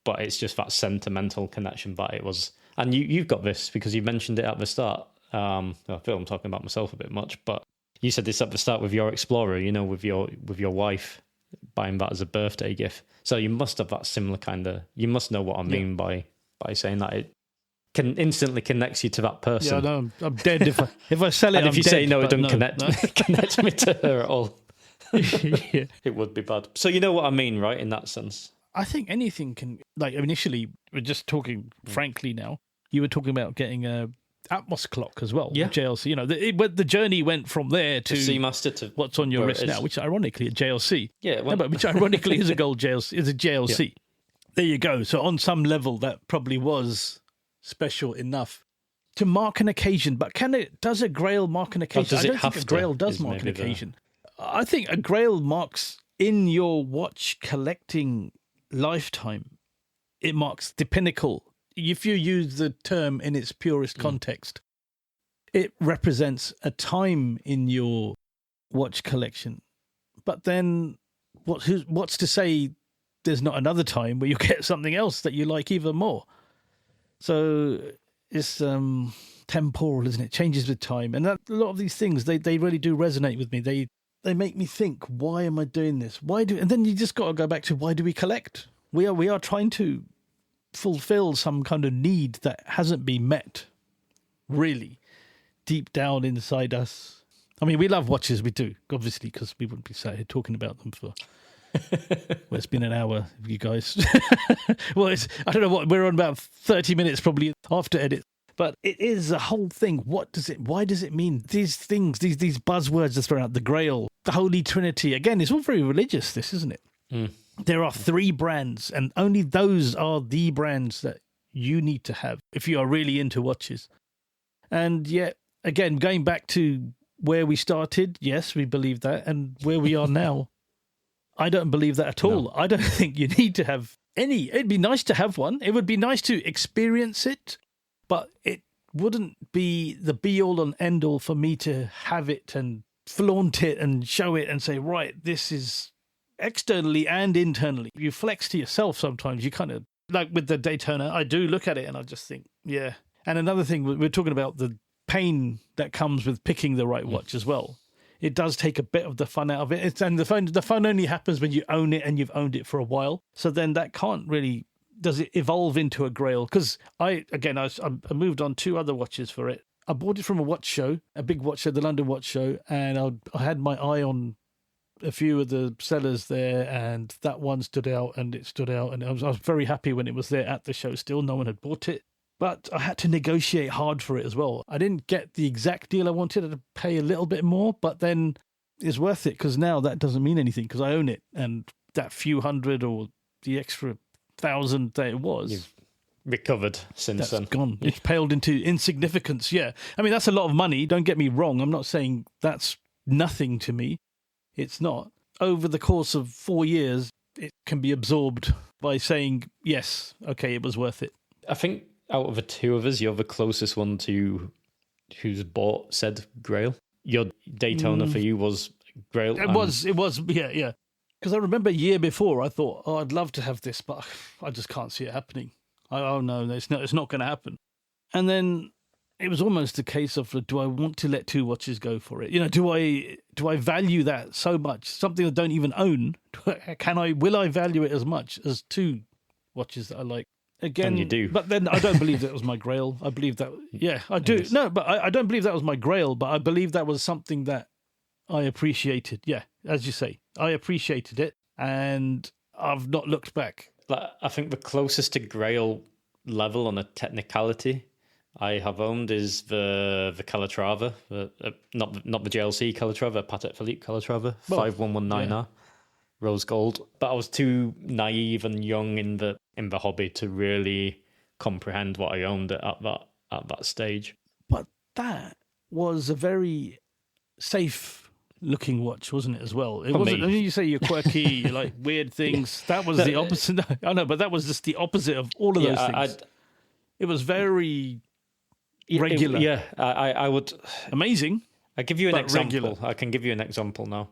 but it's just that sentimental connection that it was. And you've got this because you mentioned it at the start. I feel I'm talking about myself a bit much, but you said this at the start with your Explorer, with your wife buying that as a birthday gift. So you must have that similar kind of. You must know what I mean by saying that it can instantly connects you to that person. Yeah, no, I'm dead if I sell it. And if I'm you dead, say no, it but doesn't connect me to her at all. Yeah. It would be bad. So you know what I mean, right? In that sense, I think anything can. Like initially, we're just talking frankly now. You were talking about getting a Atmos clock as well. Yeah. JLC. The journey went from there to Seamaster to what's on your wrist now, which ironically a JLC. Yeah, but which ironically is a gold JLC. Is a JLC. Yeah. There you go. So on some level, that probably was special enough to mark an occasion. But does a Grail mark an occasion? I don't think a Grail does mark an occasion. I think a Grail marks in your watch collecting lifetime. It marks the pinnacle. If you use the term in its purest context, it represents a time in your watch collection. But then what's to say there's not another time where you get something else that you like even more? So it's temporal, isn't it? Changes with time. And a lot of these things, they really do resonate with me. They make me think, why am I doing this? And then you just got to go back to, why do we collect? We are trying to fulfill some kind of need that hasn't been met, really, deep down inside us. I mean, we love watches, we do, obviously, because we wouldn't be sat here talking about them for... well, it's been an hour, you guys. Well, I don't know what, we're on about 30 minutes probably after edit. But it is a whole thing. Why does it mean? These things, these buzzwords are thrown out, the Grail, the Holy Trinity. Again, it's all very religious, this, isn't it? There are 3 brands, and only those are the brands that you need to have if you are really into watches. And yet, again, going back to where we started, yes, we believe that. And where we are now, I don't believe that at all. No. I don't think you need to have It'd be nice to have one. It would be nice to experience it, but it wouldn't be the be-all and end-all for me to have it and flaunt it and show it and say, right, this is externally and internally. You flex to yourself sometimes. You kind of, like with the Daytona, I do look at it and I just think, yeah. And another thing, we're talking about the pain that comes with picking the right watch as well. It does take a bit of the fun out of it. And the fun only happens when you own it and you've owned it for a while. So then that can't really, does it evolve into a grail? Because I moved on 2 other watches for it. I bought it from a watch show, a big watch show, the London Watch Show, and I had my eye on a few of the sellers there, and that one stood out, and it stood out, and I was very happy when it was there at the show still. No one had bought it. But I had to negotiate hard for it as well. I didn't get the exact deal I wanted. I had to pay a little bit more, but then it's worth it because now that doesn't mean anything because I own it. And that few hundred or the extra 1,000 that it was... You've recovered since then. That's gone. It's paled into insignificance, yeah. I mean, that's a lot of money. Don't get me wrong. I'm not saying that's nothing to me. It's not. Over the course of 4 years, it can be absorbed by saying, yes, okay, it was worth it. I think out of the 2 of us, you're the closest one to who's bought said Grail. Your Daytona for you was Grail. It was, yeah. Because I remember a year before, I thought, oh, I'd love to have this, but I just can't see it happening. Oh no, it's not going to happen. And then it was almost a case of, do I want to let 2 watches go for it? You know, do I value that so much? Something I don't even own. Will I value it as much as 2 watches that I like? Again, and you do. But then I don't believe that was my grail. I believe that, yeah, I do. No, but I don't believe that was my grail, but I believe that was something that I appreciated. Yeah, as you say, I appreciated it and I've not looked back. I think the closest to Grail level on a technicality I have owned is the Calatrava, not the JLC Calatrava, Patek Philippe Calatrava, 5119R. Rose gold, but I was too naive and young in the hobby to really comprehend what I owned at that stage. But that was a very safe looking watch, wasn't it, as well? It wasn't. I mean, you say you're quirky, you like weird things. That was the opposite. I know, but that was just the opposite of all of those things. It was very regular. I would amazing. I give you an example. Regular. I can give you an example now.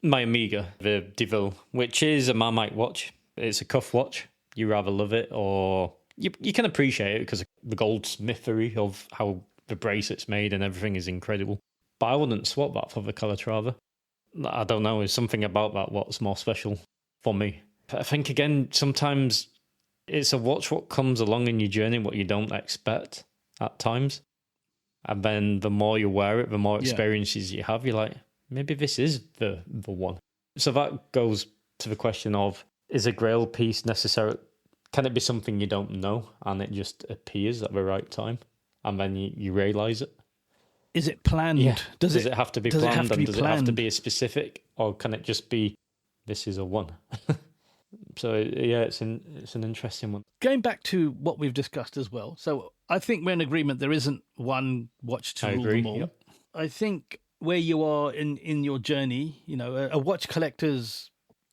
My Omega, the DeVille, which is a Marmite watch. It's a cuff watch. You rather love it or you can appreciate it because the goldsmithery of how the bracelet's made and everything is incredible. But I wouldn't swap that for the Calatrava. I don't know. There's something about that what's more special for me. I think, again, sometimes it's a watch what comes along in your journey, what you don't expect at times. And then the more you wear it, the more experiences you have, you're like, maybe this is the one. So that goes to the question of, is a Grail piece necessary? Can it be something you don't know and it just appears at the right time and then you realise it? Is it planned? Yeah. Does it have to be planned and does it have to be a specific, or can it just be, this is a one? So yeah, it's an interesting one. Going back to what we've discussed as well. So I think we're in agreement there isn't one watch to rule them all. Yep. I think where you are in your journey, you know, a watch collector's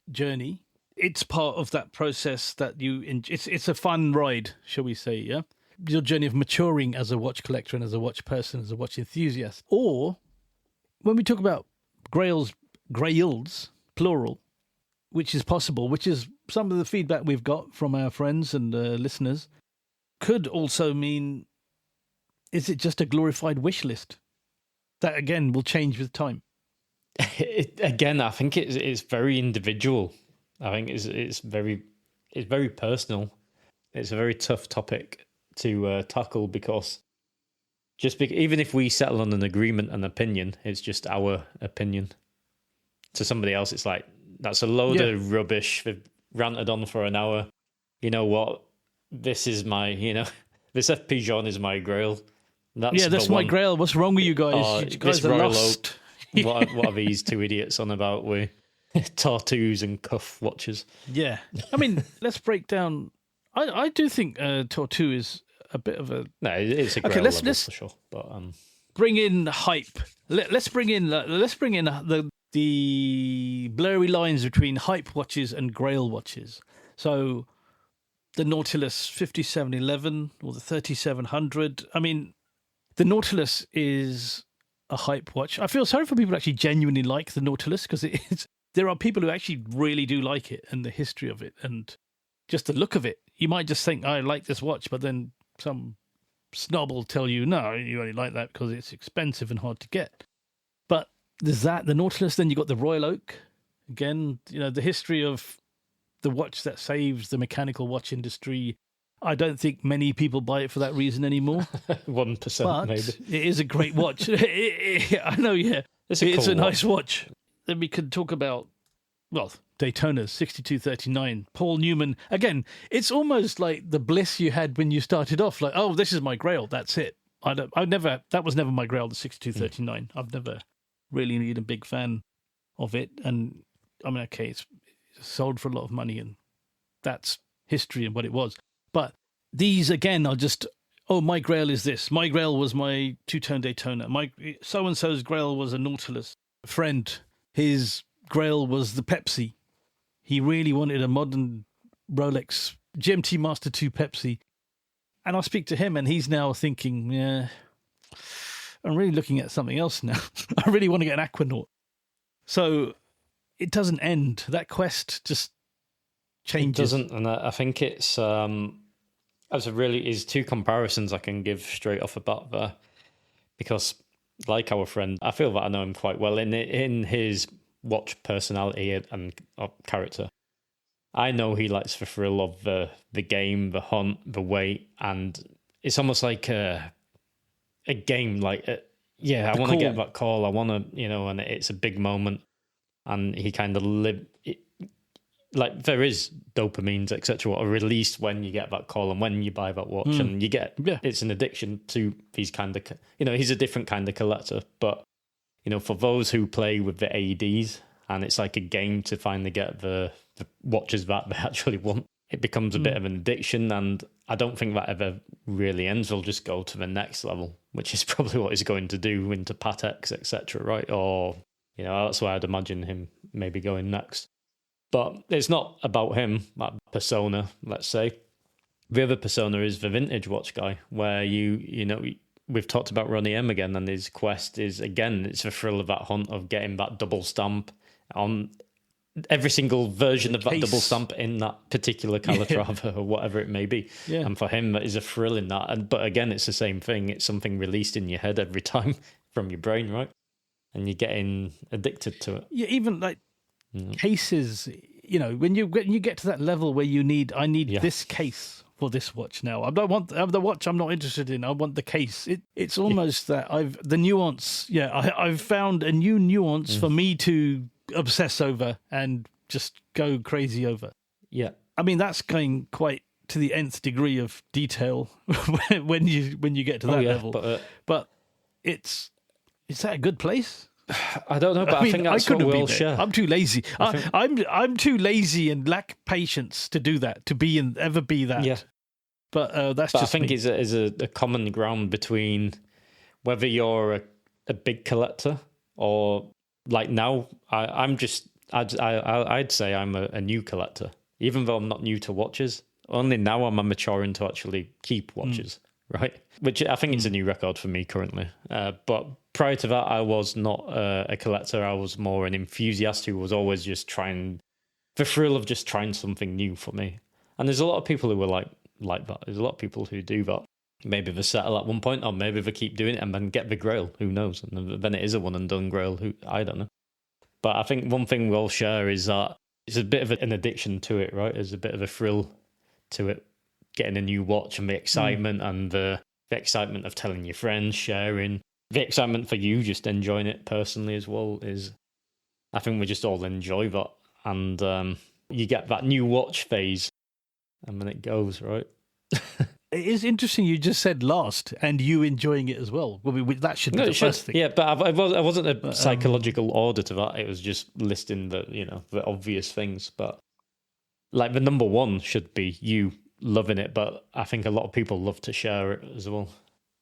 journey, it's part of that process that it's a fun ride, shall we say, yeah? Your journey of maturing as a watch collector and as a watch person, as a watch enthusiast. Or when we talk about grails, plural, which is possible, which is some of the feedback we've got from our friends and listeners, could also mean, is it just a glorified wish list? That, again, will change with time. Again, I think it's very individual. I think it's very personal. It's a very tough topic to tackle because even if we settle on an agreement and opinion, it's just our opinion. To somebody else, it's like, that's a load of rubbish. They've ranted on for an hour. You know what? This is my, this FP Jean is my grail. That's my grail. What's wrong with you guys? You guys are lost. What are these 2 idiots on about with tattoos and cuff watches? Yeah. I mean, let's break down. I do think tattoo is a bit of a... No, it's a grail level for sure. But bring in hype. Let's bring in the blurry lines between hype watches and grail watches. So the Nautilus 5711 or the 3700. I mean, the Nautilus is a hype watch. I feel sorry for people who actually genuinely like the Nautilus because there are people who actually really do like it and the history of it and just the look of it. You might just think, I like this watch, but then some snob will tell you, no, you only like that because it's expensive and hard to get. But there's that, the Nautilus, then you got the Royal Oak. Again, the history of the watch that saves the mechanical watch industry. I don't think many people buy it for that reason anymore. 1% maybe. It is a great watch. I know, yeah. It's a nice watch. Then we could talk about, Daytona's 6239. Paul Newman. Again, it's almost like the bliss you had when you started off. Like, oh, this is my Grail. That's it. That was never my Grail, the 6239. I've never really been a big fan of it. And I mean, okay, it's sold for a lot of money and that's history and what it was. But these, again, are just, my Grail is this. My Grail was my two-tone Daytona. My so-and-so's Grail was a Nautilus. A friend, his Grail was the Pepsi. He really wanted a modern Rolex GMT Master 2 Pepsi. And I'll speak to him and he's now thinking, yeah, I'm really looking at something else now. I really want to get an Aquanaut. So it doesn't end. That quest just changes. It doesn't, and I think it's is two comparisons I can give straight off the bat there, because like our friend, I feel that I know him quite well in his watch personality and character. I know he likes the thrill of the game, the hunt, the wait, and it's almost like a game. Like, I want to get that call. I want to, and it's a big moment, and he kind of like there is dopamines, etc., are released when you get that call and when you buy that watch, and you get it's an addiction to these kind of, he's a different kind of collector, but for those who play with the AEDs and it's like a game to finally get the watches that they actually want, it becomes a bit of an addiction, and I don't think that ever really ends. They'll just go to the next level, which is probably what he's going to do into Pateks, etc., right? Or that's where I'd imagine him maybe going next. But it's not about him, that persona, let's say. The other persona is the vintage watch guy, where we've talked about Ronnie M again, and his quest is, again, it's the thrill of that hunt of getting that double stamp on every single version of that double stamp in that particular Calatrava or whatever it may be. Yeah. And for him, that is a thrill in that. But again, it's the same thing. It's something released in your head every time from your brain, right? And you're getting addicted to it. Yeah, even like cases, when you get to that level where I need this case for this watch now. I don't want the watch I'm not interested in. I want the case. It's almost that the nuance. Yeah, I've found a new nuance for me to obsess over and just go crazy over. Yeah. I mean, that's going quite to the nth degree of detail when you get to that level. But is that a good place? I don't know, but I think that's what we'll share. I'm too lazy. I'm too lazy and lack patience to do that, to ever be that. Yeah. But that's just I think is a common ground between whether you're a big collector or like now. I'd say I'm a new collector, even though I'm not new to watches. Only now I'm maturing to actually keep watches, right? Which I think is a new record for me currently. But prior to that, I was not a collector. I was more an enthusiast who was always just trying the thrill of just trying something new for me. And there's a lot of people who were like that. There's a lot of people who do that. Maybe they settle at one point, or maybe they keep doing it and then get the Grail. Who knows? And then it is a one and done Grail. I don't know. But I think one thing we'll share is that it's a bit of an addiction to it, right? There's a bit of a thrill to it, getting a new watch and the excitement and the excitement of telling your friends, sharing. The excitement for you just enjoying it personally as well is, I think we just all enjoy that. And you get that new watch phase and then it goes, right? It is interesting you just said last and you enjoying it as well. Well, that should be the first thing. Yeah, but I wasn't a psychological order to that. It was just listing the obvious things. But like the number one should be you loving it, but I think a lot of people love to share it as well.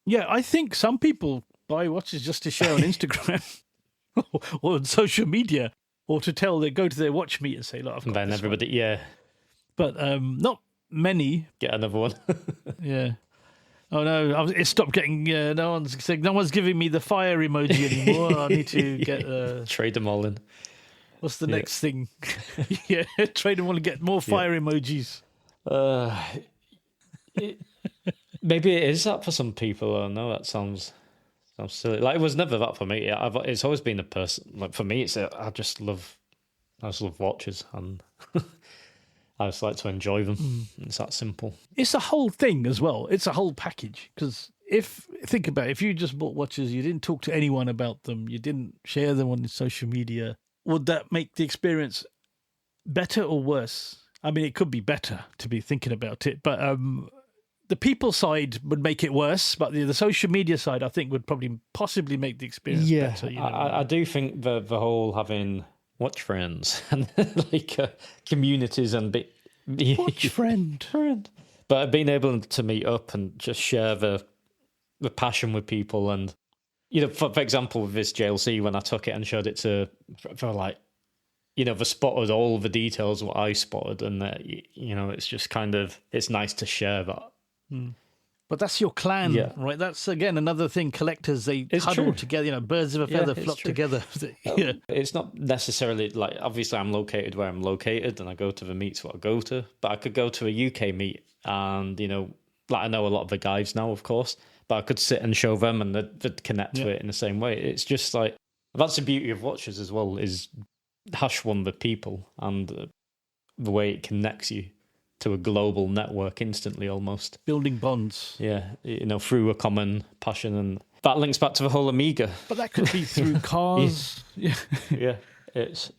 Yeah, I think some people buy watches just to share on Instagram or on social media, or to go to their watch meet and say, look, I've got then this everybody, one. But many. Get another one. Yeah. Oh no! It stopped getting. No one's giving me the fire emoji anymore. I need to get. Trade them all in. What's the next thing? Yeah, trade them all and get more fire emojis. Maybe it is that for some people. I know that sounds silly. Like it was never that for me. It's always been a person. Like for me, I just love watches, and I just like to enjoy them. It's that simple. It's a whole thing as well. It's a whole package. Because think about it, if you just bought watches, you didn't talk to anyone about them, you didn't share them on social media, would that make the experience better or worse? I mean, it could be better to be thinking about it, but the people side would make it worse, but the social media side, I think, would possibly make the experience better. You know? I do think the whole having watch friends and like communities and watch friend. But being able to meet up and just share the passion with people, and for example, with this JLC, when I took it and showed it for like, they spotted all the details what I spotted, and it's just kind of, it's nice to share that. But that's your clan, right? That's, again, another thing. Collectors, they huddle together, birds of a feather flock together. Yeah. It's not necessarily like, obviously I'm located where I'm located and I go to the meets what I go to, but I could go to a UK meet and, like I know a lot of the guys now, of course, but I could sit and show them and they'd connect to it in the same way. It's just like, that's the beauty of watches as well, is Hush one the people and the way it connects you to a global network instantly, almost building bonds. Yeah, through a common passion, and that links back to the whole Amiga. But that could be through cars. Yeah, it's.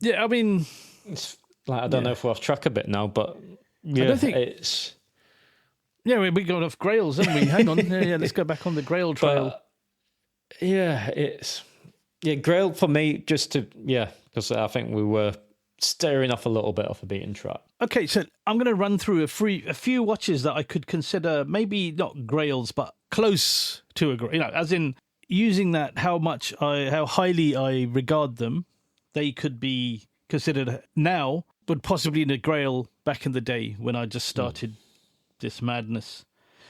Yeah, I mean, it's like I don't know if we're off track a bit now, but I don't think it's. Yeah, we got off Grails, haven't we? Hang on, let's go back on the Grail trail. It's Grail for me, just to because I think we were staring off a little bit off a beaten track. Okay, so I'm going to run through a few watches that I could consider maybe not grails, but close to a grail. As in using that, how highly I regard them. They could be considered now, but possibly in a grail back in the day when I just started this madness.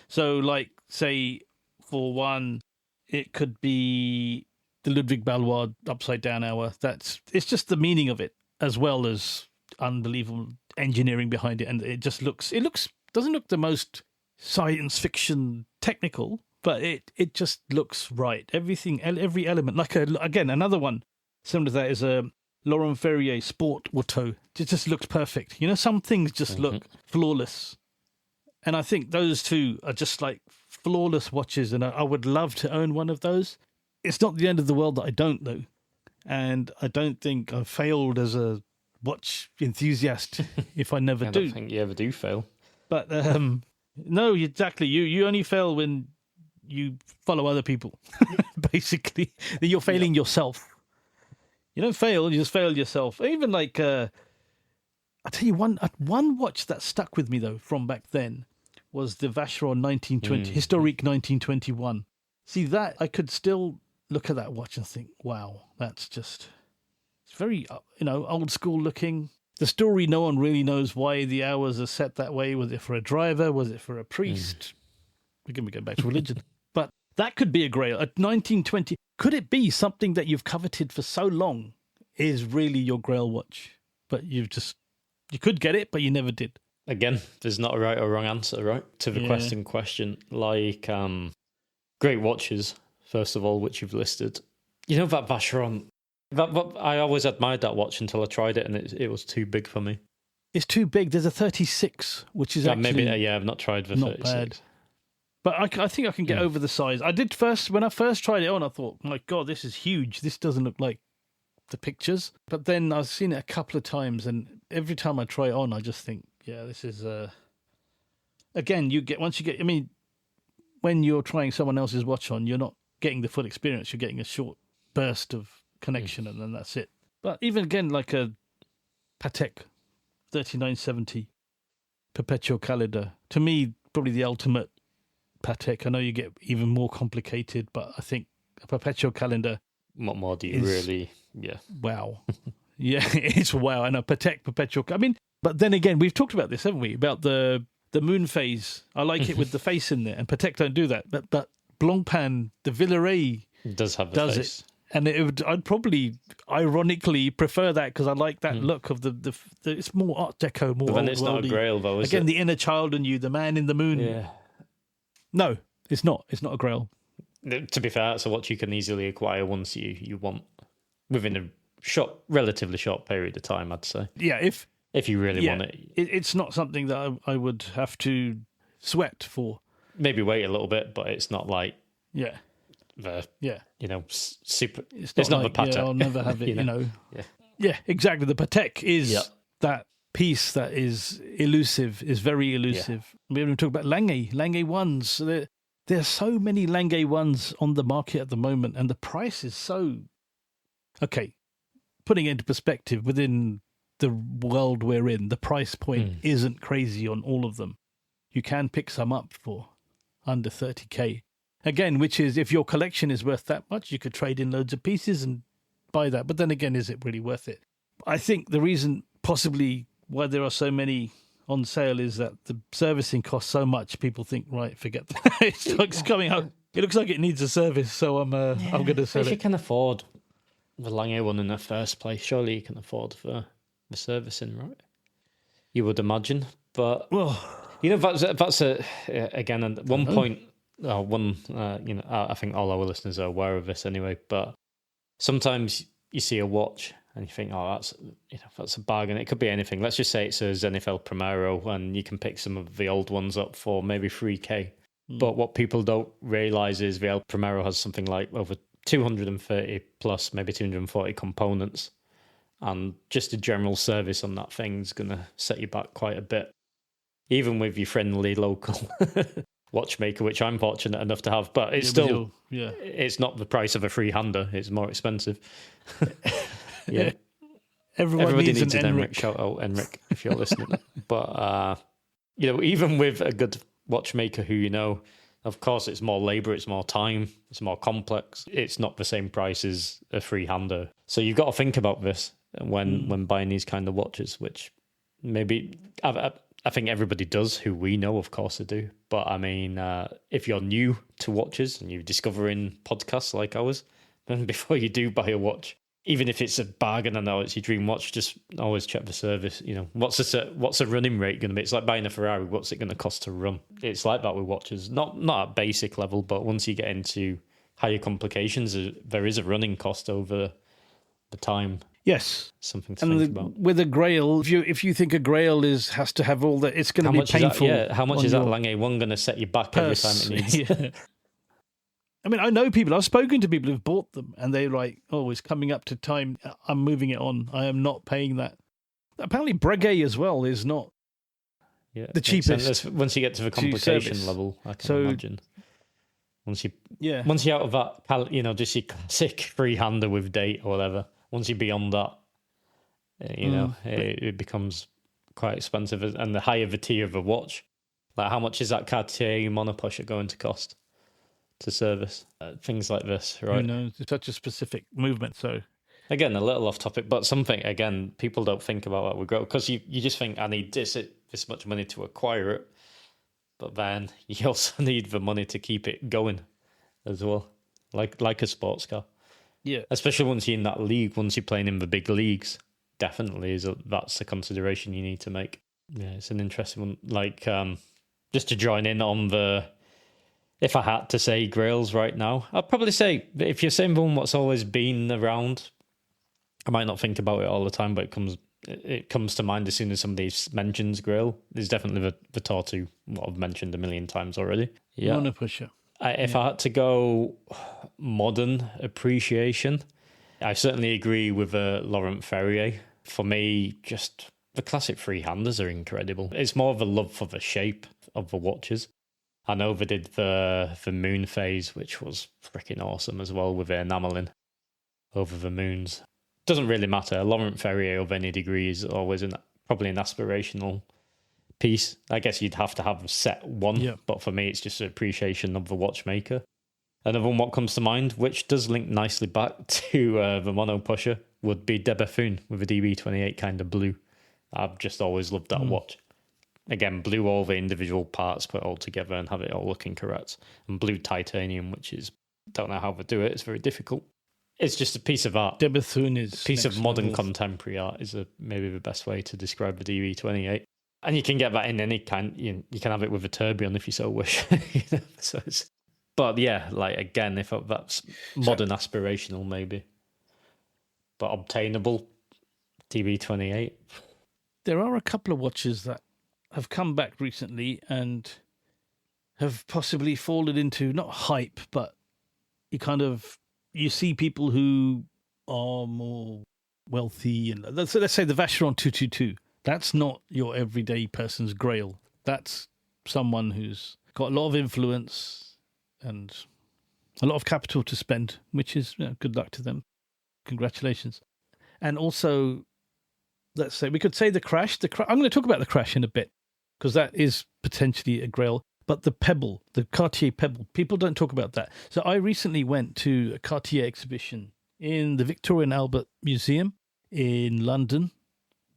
So, like, say, for one, it could be the Ludwig Balois upside down hour. It's just the meaning of it, as well as unbelievable engineering behind it, and it doesn't look the most science fiction technical, but it just looks right. Every element, like again another one similar to that is a Laurent Ferrier Sport Auto. It just looks perfect. Some things just look flawless, and I think those two are just like flawless watches, and I would love to own one of those. It's not the end of the world that I don't, though. And I don't think I've failed as a watch enthusiast if I never do. I don't think you ever do fail. But no, exactly. You only fail when you follow other people, basically. You're failing yourself. You don't fail, you just fail yourself. Even like, I'll tell you one watch that stuck with me, though, from back then was the Vacheron 1920, Historique 1921. See, that I could still look at that watch and think, wow, it's very, old school looking. The story, no one really knows why the hours are set that way. Was it for a driver? Was it for a priest? We're going to go back to religion. But that could be a grail. At 1920, could it be something that you've coveted for so long is really your grail watch? But you could get it, but you never did. Again, there's not a right or wrong answer, right? To the question. Like, great watches, first of all, which you've listed. That Vacheron, I always admired that watch until I tried it, and it was too big for me. It's too big. There's a 36, which is actually... Maybe, I've not tried the 36. Bad. But I think I can get over the size. I did when I first tried it on, I thought, my God, this is huge. This doesn't look like the pictures. But then I've seen it a couple of times, and every time I try it on, I just think, this is... Again, I mean, when you're trying someone else's watch on, you're not getting the full experience. You're getting a short burst of connection, and then that's it. But even again, like a Patek 3970 perpetual calendar, to me, probably the ultimate Patek. I know you get even more complicated, but I think a perpetual calendar... What more do you really... Yeah. Wow. Yeah, it's wow. I know, Patek Perpetual. I mean, but then again, we've talked about this, haven't we? About the moon phase. I like it with the face in there, and Patek don't do that. But Blancpain, the Villeray does have the does face. it. And I'd probably, ironically, prefer that because I like that look of the. It's more Art Deco, more. But then old it's not a worldy. Grail, though, is Again, it? the inner child in you, the man in the moon. Yeah. No, it's not. It's not a Grail. To be fair, it's a watch you can easily acquire once you want, within a relatively short period of time, I'd say. Yeah, if you really want it. It's not something that I would have to sweat for. Maybe wait a little bit, but it's not like Yeah. Super. It's not the like, Patek. I'll never have it, Yeah. Yeah, exactly. The Patek is that piece that is elusive, is very elusive. We haven't talked about Lange 1s. There's so many Lange 1s on the market at the moment, and the price is so... Okay, putting it into perspective, within the world we're in, the price point isn't crazy on all of them. You can pick some up for under 30k. Again, which is, if your collection is worth that much, you could trade in loads of pieces and buy that. But then again, is it really worth it? I think the reason possibly why there are so many on sale is that the servicing costs so much. People think, right, forget that. It's coming out. It looks like it needs a service, so I'm going to sell If it. you can afford the Lange one in the first place, surely you can afford the servicing, right? You would imagine, but Well, that's again at one point. I think all our listeners are aware of this anyway. But sometimes you see a watch and you think, oh, that's a bargain. It could be anything. Let's just say it's a Zenithal Primero, and you can pick some of the old ones up for maybe 3k. But what people don't realize is the El Primero has something like over 230 plus, maybe 240 components, and just a general service on that thing's gonna set you back quite a bit, even with your friendly local watchmaker, which I'm fortunate enough to have. But it's still, it's not the price of a free-hander. It's more expensive. Yeah, everybody needs an Enric. Shout out Enric if you're listening. But even with a good watchmaker who of course it's more labor, it's more time, it's more complex. It's not the same price as a free-hander. So you've got to think about this when buying these kind of watches, which maybe I think everybody does, who we know, of course they do. But I mean, if you're new to watches and you're discovering podcasts like ours, then before you do buy a watch, even if it's a bargain, I know it's your dream watch, just always check the service. What's a running rate going to be? It's like buying a Ferrari. What's it going to cost to run? It's like that with watches. Not at basic level, but once you get into higher complications, there is a running cost over the time. Yes, something to think about. With a Grail, if you think a Grail has to have all that, it's going to be painful. How much is that Lange 1 going to set you back every time it needs? Yeah. I mean, I know people. I've spoken to people who've bought them, and they're like, "Oh, it's coming up to time. I'm moving it on. I am not paying that." Apparently, Breguet as well is not the cheapest. Once you get to the complication level, I can imagine. Once you're out of that, just your classic free-hander with date or whatever. Once you're beyond that, it becomes quite expensive. And the higher the tier of a watch, like how much is that Cartier monopusher going to cost to service? Things like this, right? Who knows? It's such a specific movement. So again, a little off topic, but something again people don't think about that we grow, because you just think I need this much money to acquire it, but then you also need the money to keep it going as well, like a sports car. Yeah, especially once you're in that league, once you're playing in the big leagues, definitely that's a consideration you need to make. Yeah, it's an interesting one. Like, just to join in on if I had to say Grails right now, I'd probably say if you're saying one what's always been around, I might not think about it all the time, but it comes to mind as soon as somebody mentions Grail. There's definitely the Tortu, what I've mentioned a million times already. Yeah, monopusher. If I had to go modern appreciation, I certainly agree with Laurent Ferrier. For me, just the classic free-handers are incredible. It's more of a love for the shape of the watches. I know they did the moon phase, which was freaking awesome as well, with the enameling over the moons. Doesn't really matter. Laurent Ferrier of any degree is always probably an aspirational piece. I guess you'd have to have set one, but for me it's just an appreciation of the watchmaker. Another one what comes to mind, which does link nicely back to the monopusher, would be De Bethune with a DB28 kind of blue. I've just always loved that watch. Again, blue all the individual parts put all together and have it all looking correct. And blue titanium, which is, don't know how they do it. It's very difficult. It's just a piece of art. De Bethune is piece of modern level. Contemporary art is maybe the best way to describe the DB28. And you can get that in any kind. You can have it with a tourbillon if you so wish. But yeah, like again, if that's modern aspirational, maybe, but obtainable, DB28. There are a couple of watches that have come back recently and have possibly fallen into not hype, but you see people who are more wealthy, and let's say the Vacheron 222. That's not your everyday person's grail. That's someone who's got a lot of influence and a lot of capital to spend, which is good luck to them. Congratulations. And also, let's say we could say the Crash. I'm going to talk about the Crash in a bit because that is potentially a grail. But the Pebble, the Cartier Pebble, people don't talk about that. So I recently went to a Cartier exhibition in the Victoria and Albert Museum in London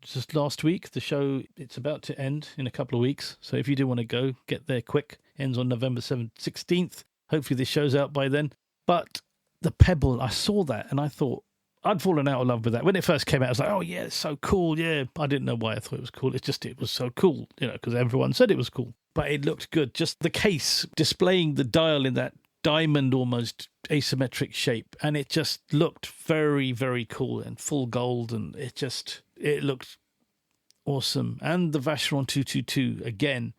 just last week. The show, it's about to end in a couple of weeks. So if you do want to go, get there quick. Ends on November 16th. Hopefully this show's out by then. But the Pebble, I saw that and I thought, I'd fallen out of love with that. When it first came out, I was like, oh, yeah, it's so cool. Yeah, I didn't know why I thought it was cool. It was so cool, because everyone said it was cool. But it looked good. Just the case displaying the dial in that diamond almost asymmetric shape. And it just looked very, very cool and full gold. And it looked awesome. And the Vacheron 222, again,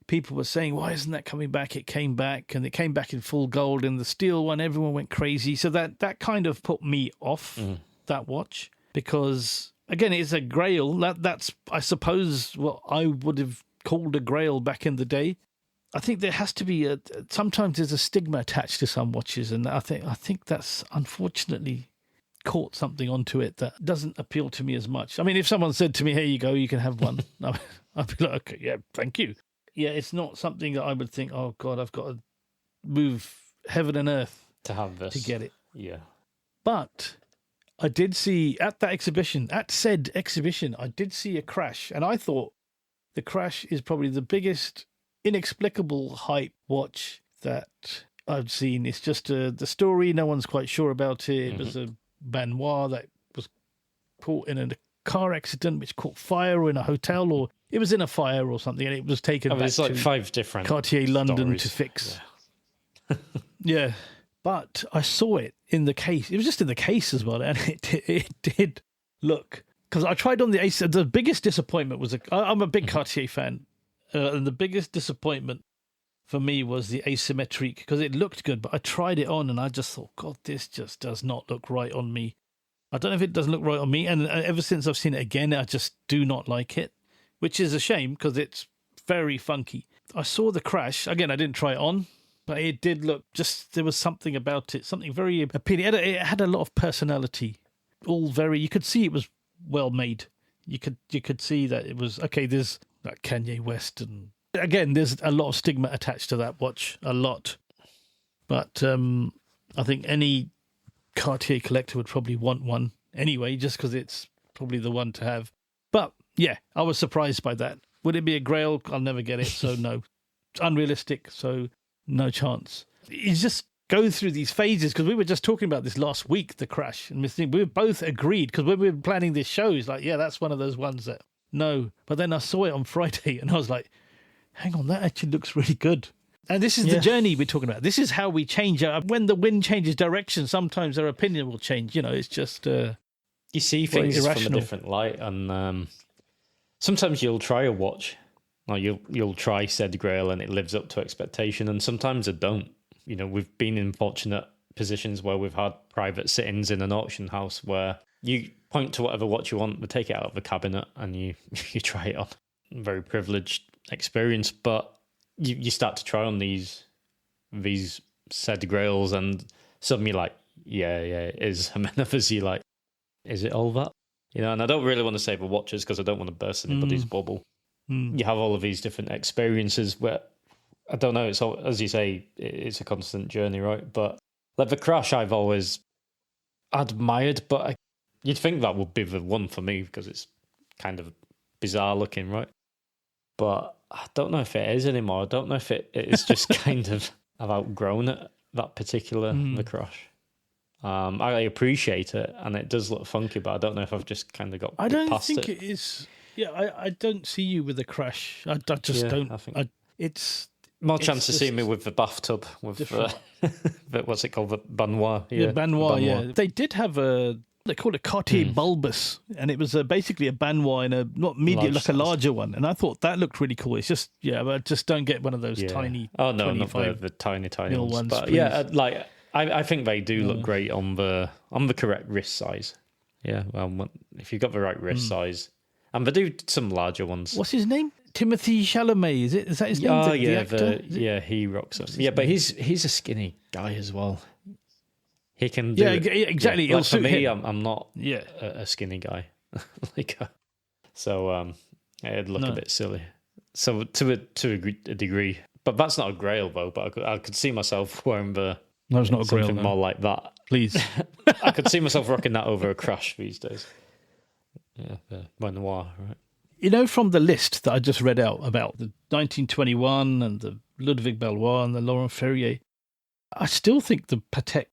people were saying, why isn't that coming back? It came back, and it came back in full gold. And the steel one, everyone went crazy. So that kind of put me off that watch because, again, it's a grail. That's, I suppose, what I would have called a grail back in the day. I think there has to be sometimes there's a stigma attached to some watches, and I think that's unfortunately caught something onto it that doesn't appeal to me as much. I mean, if someone said to me, here you go, you can have one, I'd be like, okay, yeah, thank you. Yeah, it's not something that I would think, oh God, I've got to move heaven and earth to have this, to get it. Yeah. But I did see at said exhibition, I did see a Crash, and I thought the Crash is probably the biggest inexplicable hype watch that I've seen. It's just the story, no one's quite sure about it. It was a Manoir that was caught in a car accident which caught fire in a hotel, or it was in a fire or something, and it was taken back like to 5 different Cartier London stories to fix. Yeah. But I saw it in the case. It was just in the case as well, and it did look, because I tried on the Ace. The biggest disappointment was I'm a big Cartier fan, and the biggest disappointment for me was the asymmetric, because it looked good, but I tried it on and I just thought, God, this just does not look right on me. I don't know if it doesn't look right on me, and ever since I've seen it again, I just do not like it, which is a shame because it's very funky. I saw the Crash again. I didn't try it on, but it did look there was something about it, something very appealing. It had a lot of personality. You could see it was well made. You could see that it was okay. There's like Kanye West, and again, there's a lot of stigma attached to that watch, a lot. But I think any Cartier collector would probably want one anyway, just because it's probably the one to have. But yeah, I was surprised by that. Would it be a grail? I'll never get it, so no. It's unrealistic, so no chance. You just go through these phases, because we were just talking about this last week, the Crash, and we both agreed, because when we were planning this show, it's like, yeah, that's one of those ones that no. But then I saw it on Friday and I was like, hang on, that actually looks really good. And this is the journey we're talking about. This is how we change. When the wind changes direction, sometimes our opinion will change. It's just you see things from a different light, and sometimes you'll try a watch, or you'll try said grail, and it lives up to expectation, and sometimes it don't. We've been in fortunate positions where we've had private sittings in an auction house where you point to whatever watch you want, they take it out of the cabinet, and you try it on. Very privileged experience, but you start to try on these said grails, and suddenly you're like, yeah, it is. And then others you're like, is it all that? And I don't really want to say the watches because I don't want to burst anybody's bubble. You have all of these different experiences where, I don't know, it's all, as you say, it's a constant journey, right? But like the Crash I've always admired, but You'd think that would be the one for me because it's kind of bizarre looking, right? But I don't know if it is anymore. I don't know if it is just kind of, I've outgrown it, that particular the crush. I appreciate it and it does look funky, but I don't know if I've just kind of got I don't past think it. it is. Yeah, I don't see you with a crush. I just don't. I think it's more chance to see me with the bathtub with what's it called, the banoir? Yeah, banoir. Yeah, they did have they call it Cartier bulbous, and it was basically a banoir in a not medium, like a larger one. And I thought that looked really cool. It's just but I just don't get one of those tiny. Oh no, not the tiny ones. But please. like I think they do look great on the correct wrist size. Yeah, well, if you've got the right wrist size, and they do some larger ones. What's his name? Timothy Chalamet, is it? Is that his name? Oh, the actor? He rocks them. Yeah, but he's a skinny guy as well. He can do it. Exactly. Yeah. Like for me, I'm not a skinny guy. So it'd look a bit silly. So to a degree, but that's not a grail though. But I could see myself wearing No, it's not a grail. Something more like that. Please. I could see myself rocking that over a crush these days. Yeah, the Noir, right? You know, from the list that I just read out about the 1921 and the Ludwig Balois and the Laurent Ferrier, I still think the Patek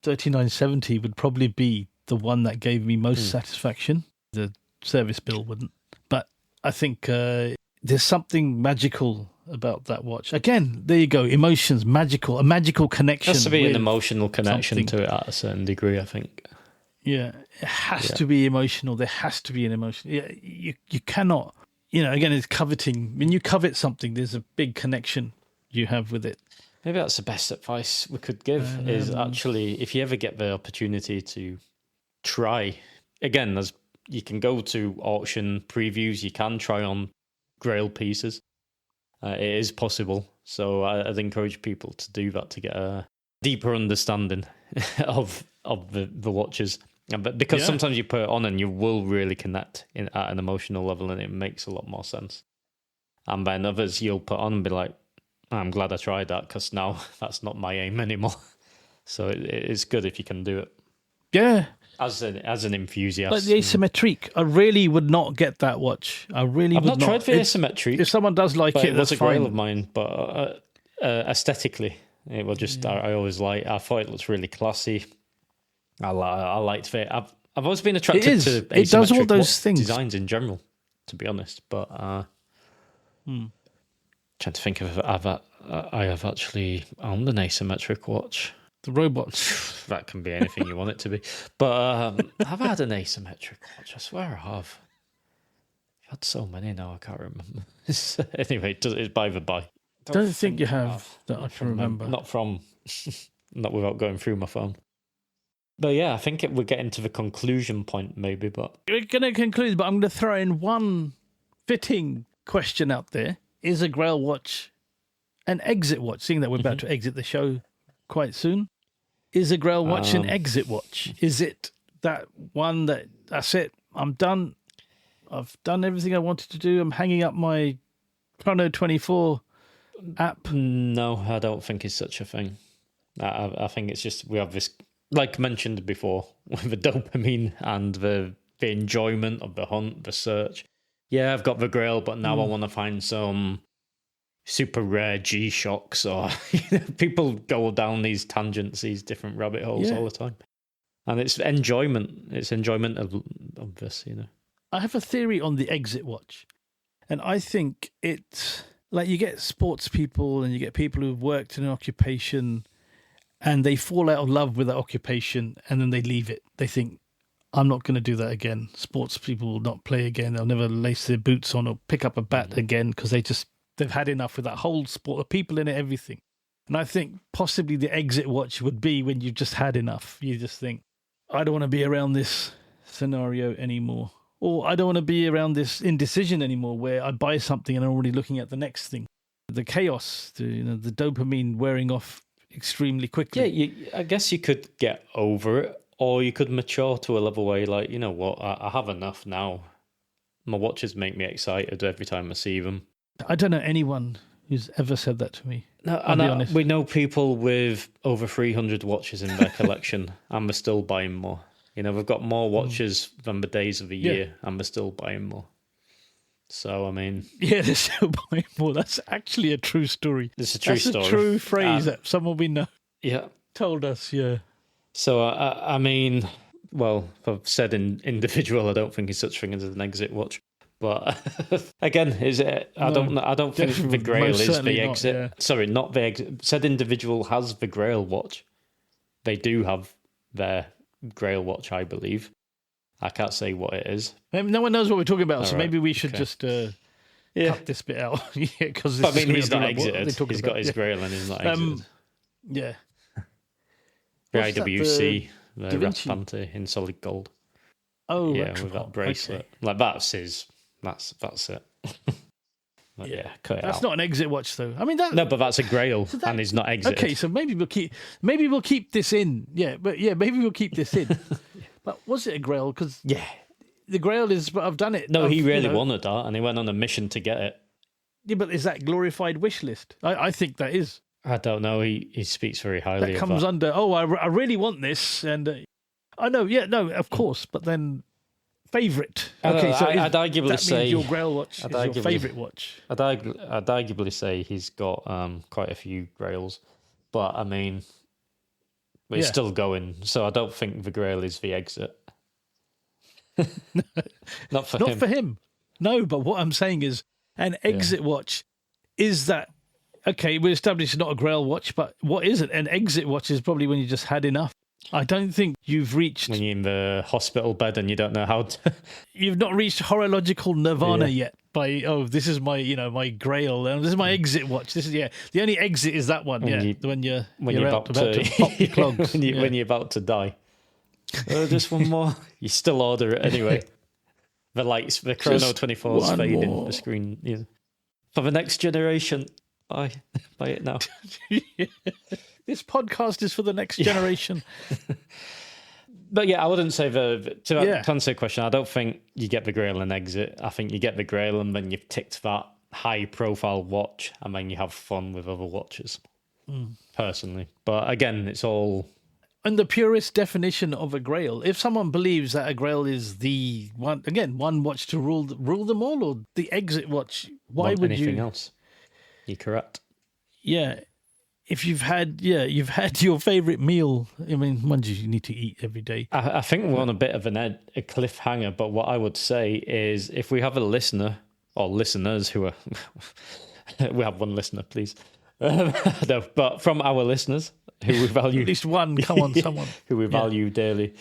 3970 would probably be the one that gave me most satisfaction. The service bill wouldn't. But I think there's something magical about that watch. Again, there you go. Emotions, magical, a magical connection. There has to be an emotional connection to it at a certain degree, I think. Yeah, it has to be emotional. There has to be an emotion. Yeah, you cannot, again, it's coveting. When you covet something, there's a big connection you have with it. Maybe that's the best advice we could give is actually, if you ever get the opportunity to try, again, you can go to auction previews, you can try on Grail pieces. It is possible. So I'd encourage people to do that to get a deeper understanding of the watches. But because sometimes you put it on and you will really connect at an emotional level and it makes a lot more sense. And then others you'll put on and be like, I'm glad I tried that because now that's not my aim anymore. So it's good if you can do it. Yeah. As an enthusiast. Like the asymmetrique, I really would not get that watch. I've not tried the asymmetric. If someone does like it, that's a fine. grail of mine, but aesthetically, it will just, I always I thought it looks really classy. I liked it. I've always been attracted to asymmetric it does all those things. Designs in general, to be honest. But trying to think of I have actually owned an asymmetric watch. The robots. That can be anything you want it to be. But I've had an asymmetric watch. I swear I have. I've had so many now, I can't remember. Anyway, it's by the by. Don't think you have that I can remember. Not without going through my phone. But yeah, I think we're getting to the conclusion point maybe, but... We're going to conclude, but I'm going to throw in one fitting question out there. Is a Grail watch an exit watch? Seeing that we're about to exit the show quite soon. Is a Grail watch an exit watch? Is it that one that's it, I'm done. I've done everything I wanted to do. I'm hanging up my Chrono 24 app. No, I don't think it's such a thing. I think it's just we have this, like mentioned before, with the dopamine and the enjoyment of the hunt, the search. Yeah, I've got the Grail, but now I want to find some super rare G-Shocks, or people go down these tangents, these different rabbit holes all the time. And it's enjoyment. It's enjoyment of this, I have a theory on the exit watch. And I think it's like you get sports people and you get people who've worked in an occupation and they fall out of love with that occupation and then they leave it. They think, I'm not going to do that again. Sports people will not play again. They'll never lace their boots on or pick up a bat again because they've had enough with that whole sport, the people in it, everything. And I think possibly the exit watch would be when you've just had enough. You just think, I don't want to be around this scenario anymore. Or I don't want to be around this indecision anymore where I buy something and I'm already looking at the next thing. The chaos, the dopamine wearing off extremely quickly. Yeah, I guess you could get over it, or you could mature to a level where you're like, you know what, I have enough now. My watches make me excited every time I see them. I don't know anyone who's ever said that to me. No, I'll be honest. We know people with over 300 watches in their collection and we're still buying more. You know, we've got more watches than the days of the year, and we're still buying more. So, I mean... Yeah, they're still buying more. That's actually a true story. It's a true story. That's a true phrase that someone we know told us, So, I mean, well, if I've said individual, I don't think it's such thing as an exit watch. But again, is it? I don't think the Grail is the exit. Yeah. Sorry, not the exit. Said individual has the Grail watch. They do have their Grail watch, I believe. I can't say what it is. No one knows what we're talking about, so maybe we should just cut this bit out. Because I mean, he's not exited. He's got his Grail and he's not exited. Yeah. The IWC, the Raspante in solid gold. Oh, yeah, with that bracelet. Okay. Like that's his. That's it. Cut it out. That's not an exit watch, though. I mean, no, but that's a Grail, and he's not exited. Okay, so maybe we'll keep this in. Yeah, but maybe we'll keep this in. But was it a Grail? Because the Grail is. But I've done it. No, he really wanted that, and he went on a mission to get it. Yeah, but is that glorified wish list? I think that is. I don't know. He speaks very highly. That comes under. Oh, I really want this, and I know. Yeah, no, of course. But then, favorite. Okay, so I'd arguably say your Grail watch is your favorite watch. I'd arguably say he's got quite a few Grails, but I mean, he's still going. So I don't think the Grail is the exit. Not for him. No, but what I'm saying is an exit watch is that. Okay, we established it's not a Grail watch, but what is it? An exit watch is probably when you just had enough. I don't think you've reached... When you're in the hospital bed and you don't know how to... You've not reached horological nirvana yet by, this is my, my Grail, and this is my exit watch. This is, the only exit is that one, when you're about to pop your clogs. when you're about to die. Just one more. You still order it anyway. The lights, the Chrono 24 is fading, the screen. Yeah. For the next generation... Buy it now. This podcast is for the next generation. But I wouldn't say to answer your question, I don't think you get the Grail and exit. I think you get the Grail and then you've ticked that high profile watch and then you have fun with other watches. Personally. But again, it's all... And the purest definition of a Grail, if someone believes that a Grail is the one watch to rule them all, or the exit watch, why would anything else? You're correct. Yeah. If you've had your favourite meal, I mean, ones you need to eat every day. I think we're on a bit of a cliffhanger, but what I would say is if we have a listener or listeners who are... we have one listener, please. No, but from our listeners who we value... At least one, come on, someone. Who we value dearly.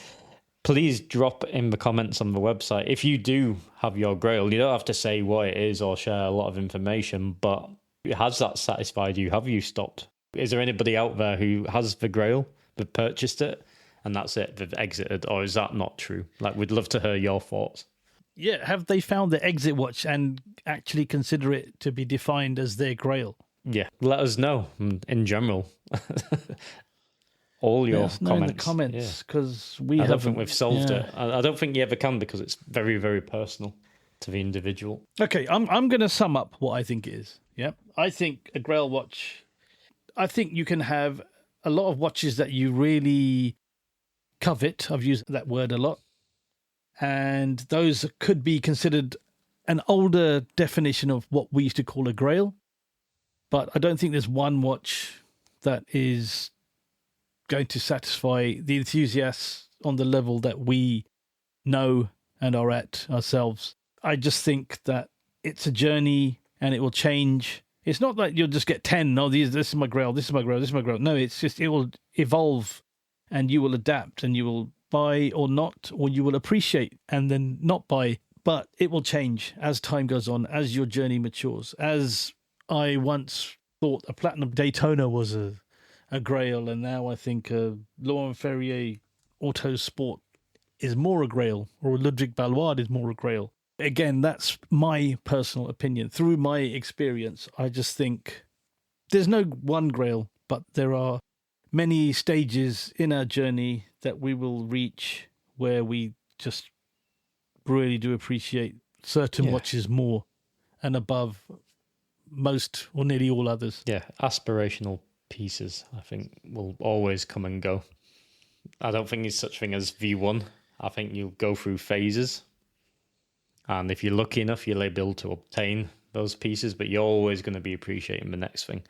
Please drop in the comments on the website. If you do have your Grail, you don't have to say what it is or share a lot of information, but... Has that satisfied you? Have you stopped? Is there anybody out there who has the Grail, they've purchased it, and that's it, they've exited? Or is that not true? Like, we'd love to hear your thoughts. Yeah, have they found the exit watch and actually consider it to be defined as their Grail? Yeah, let us know in general. All your comments. In the comments, because I don't think we've solved it. I don't think you ever can because it's very, very personal to the individual. Okay, I'm going to sum up what I think it is. Yeah, I think a Grail watch, I think you can have a lot of watches that you really covet. I've used that word a lot. And those could be considered an older definition of what we used to call a Grail. But I don't think there's one watch that is going to satisfy the enthusiasts on the level that we know and are at ourselves. I just think that it's a journey and it will change. It's not like you'll just get 10. No, this is my Grail, this is my Grail, this is my Grail. No, it's just it will evolve and you will adapt and you will buy or not, or you will appreciate and then not buy. But it will change as time goes on, as your journey matures. As I once thought a Platinum Daytona was a Grail, and now I think a Laurent Ferrier Auto Sport is more a Grail, or a Ludwig Balois is more a Grail. Again, that's my personal opinion. Through my experience, I just think there's no one Grail, but there are many stages in our journey that we will reach where we just really do appreciate certain watches more and above most or nearly all others. Yeah, aspirational pieces, I think, will always come and go. I don't think there's such thing as V1. I think you'll go through phases. And if you're lucky enough, you'll be able to obtain those pieces, but you're always going to be appreciating the next thing.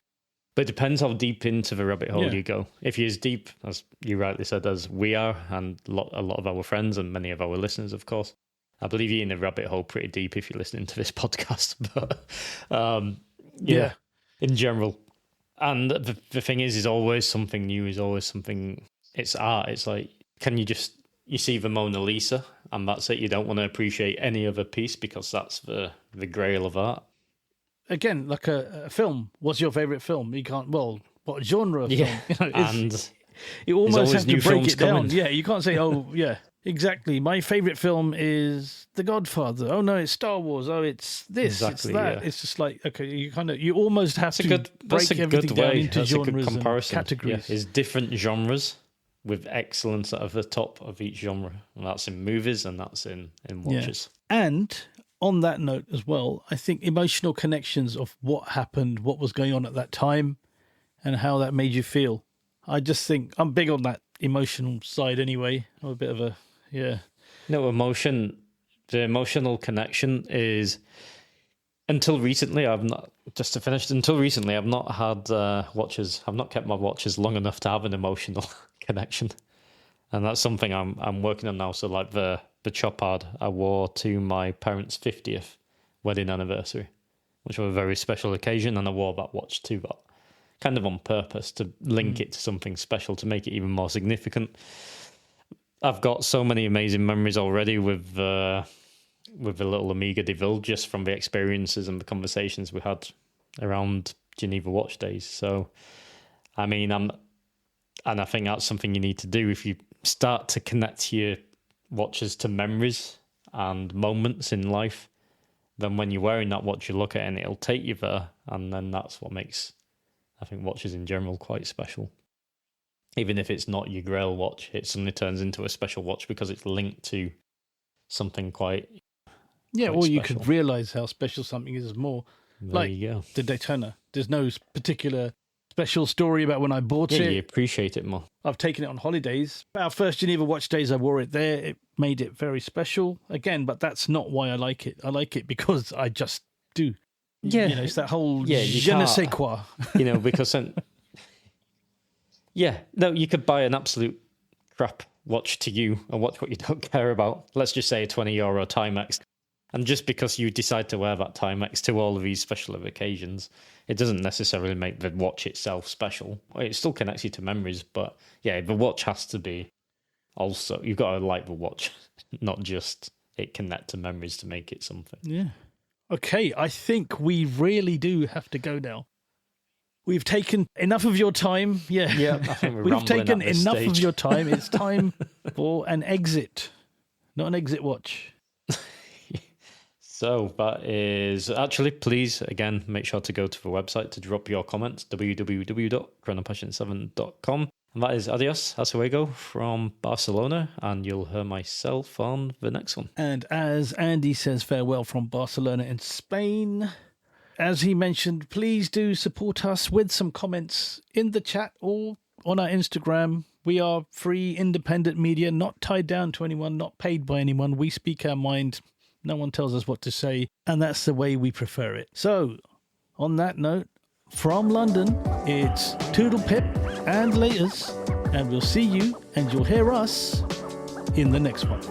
But it depends how deep into the rabbit hole you go. If you're as deep, as you rightly said, as we are, and a lot of our friends and many of our listeners, of course, I believe you're in the rabbit hole pretty deep if you're listening to this podcast. But in general. And the thing is always something new, is always something. It's art. It's like, you see the Mona Lisa and that's it. You don't want to appreciate any other piece because that's the grail of art. Again, like a film. What's your favourite film? You can't, what genre of film? And you almost have to break it down. Coming. Yeah, you can't say, exactly. My favourite film is The Godfather. Oh no, it's Star Wars. Oh, it's this, it's that. Yeah. It's just like, okay, you almost have to break everything down into genres and categories. Yeah, it's different genres with excellence at the top of each genre. And that's in movies and that's in watches. Yeah. And on that note as well, I think emotional connections of what happened, what was going on at that time, and how that made you feel. I just think I'm big on that emotional side anyway. I'm a bit of No, emotion, the emotional connection is, until recently, I've not had watches. I've not kept my watches long enough to have an emotional connection. And that's something I'm working on now. So like the Chopard I wore to my parents' 50th wedding anniversary, which was a very special occasion, and I wore that watch too, but kind of on purpose to link it to something special, to make it even more significant. I've got so many amazing memories already with the little Amiga DeVille, just from the experiences and the conversations we had around Geneva Watch Days. So, I mean, I think that's something you need to do if you start to connect your watches to memories and moments in life. Then when you're wearing that watch, you look at it and it'll take you there, and then that's what makes, I think, watches in general quite special. Even if it's not your Grail watch, it suddenly turns into a special watch because it's linked to something quite or you could realise how special something is more. There you go. The Daytona. There's no particular special story about when I bought it. Yeah, you appreciate it more. I've taken it on holidays. Our first Geneva Watch Days, I wore it there. It made it very special. Again, but that's not why I like it. I like it because I just do. Yeah. It's that whole je ne sais quoi. Because... you could buy an absolute crap watch to you, a watch what you don't care about. Let's just say a €20 Timex. And just because you decide to wear that Timex to all of these special occasions, it doesn't necessarily make the watch itself special. It still connects you to memories, but the watch has to be also, you've got to like the watch, not just it connect to memories to make it something. Yeah. Okay, I think we really do have to go now. We've taken enough of your time. Yeah, I think we've taken enough of your time. It's time for an exit, not an exit watch. So that is actually, please, again, make sure to go to the website to drop your comments, www.chronopassion7.com. And that is adios, hasta luego from Barcelona, and you'll hear myself on the next one. And as Andy says farewell from Barcelona in Spain, as he mentioned, please do support us with some comments in the chat or on our Instagram. We are free, independent media, not tied down to anyone, not paid by anyone. We speak our mind. No one tells us what to say, and that's the way we prefer it. So, on that note, from London, it's Toodle Pip and laters, and we'll see you, and you'll hear us in the next one.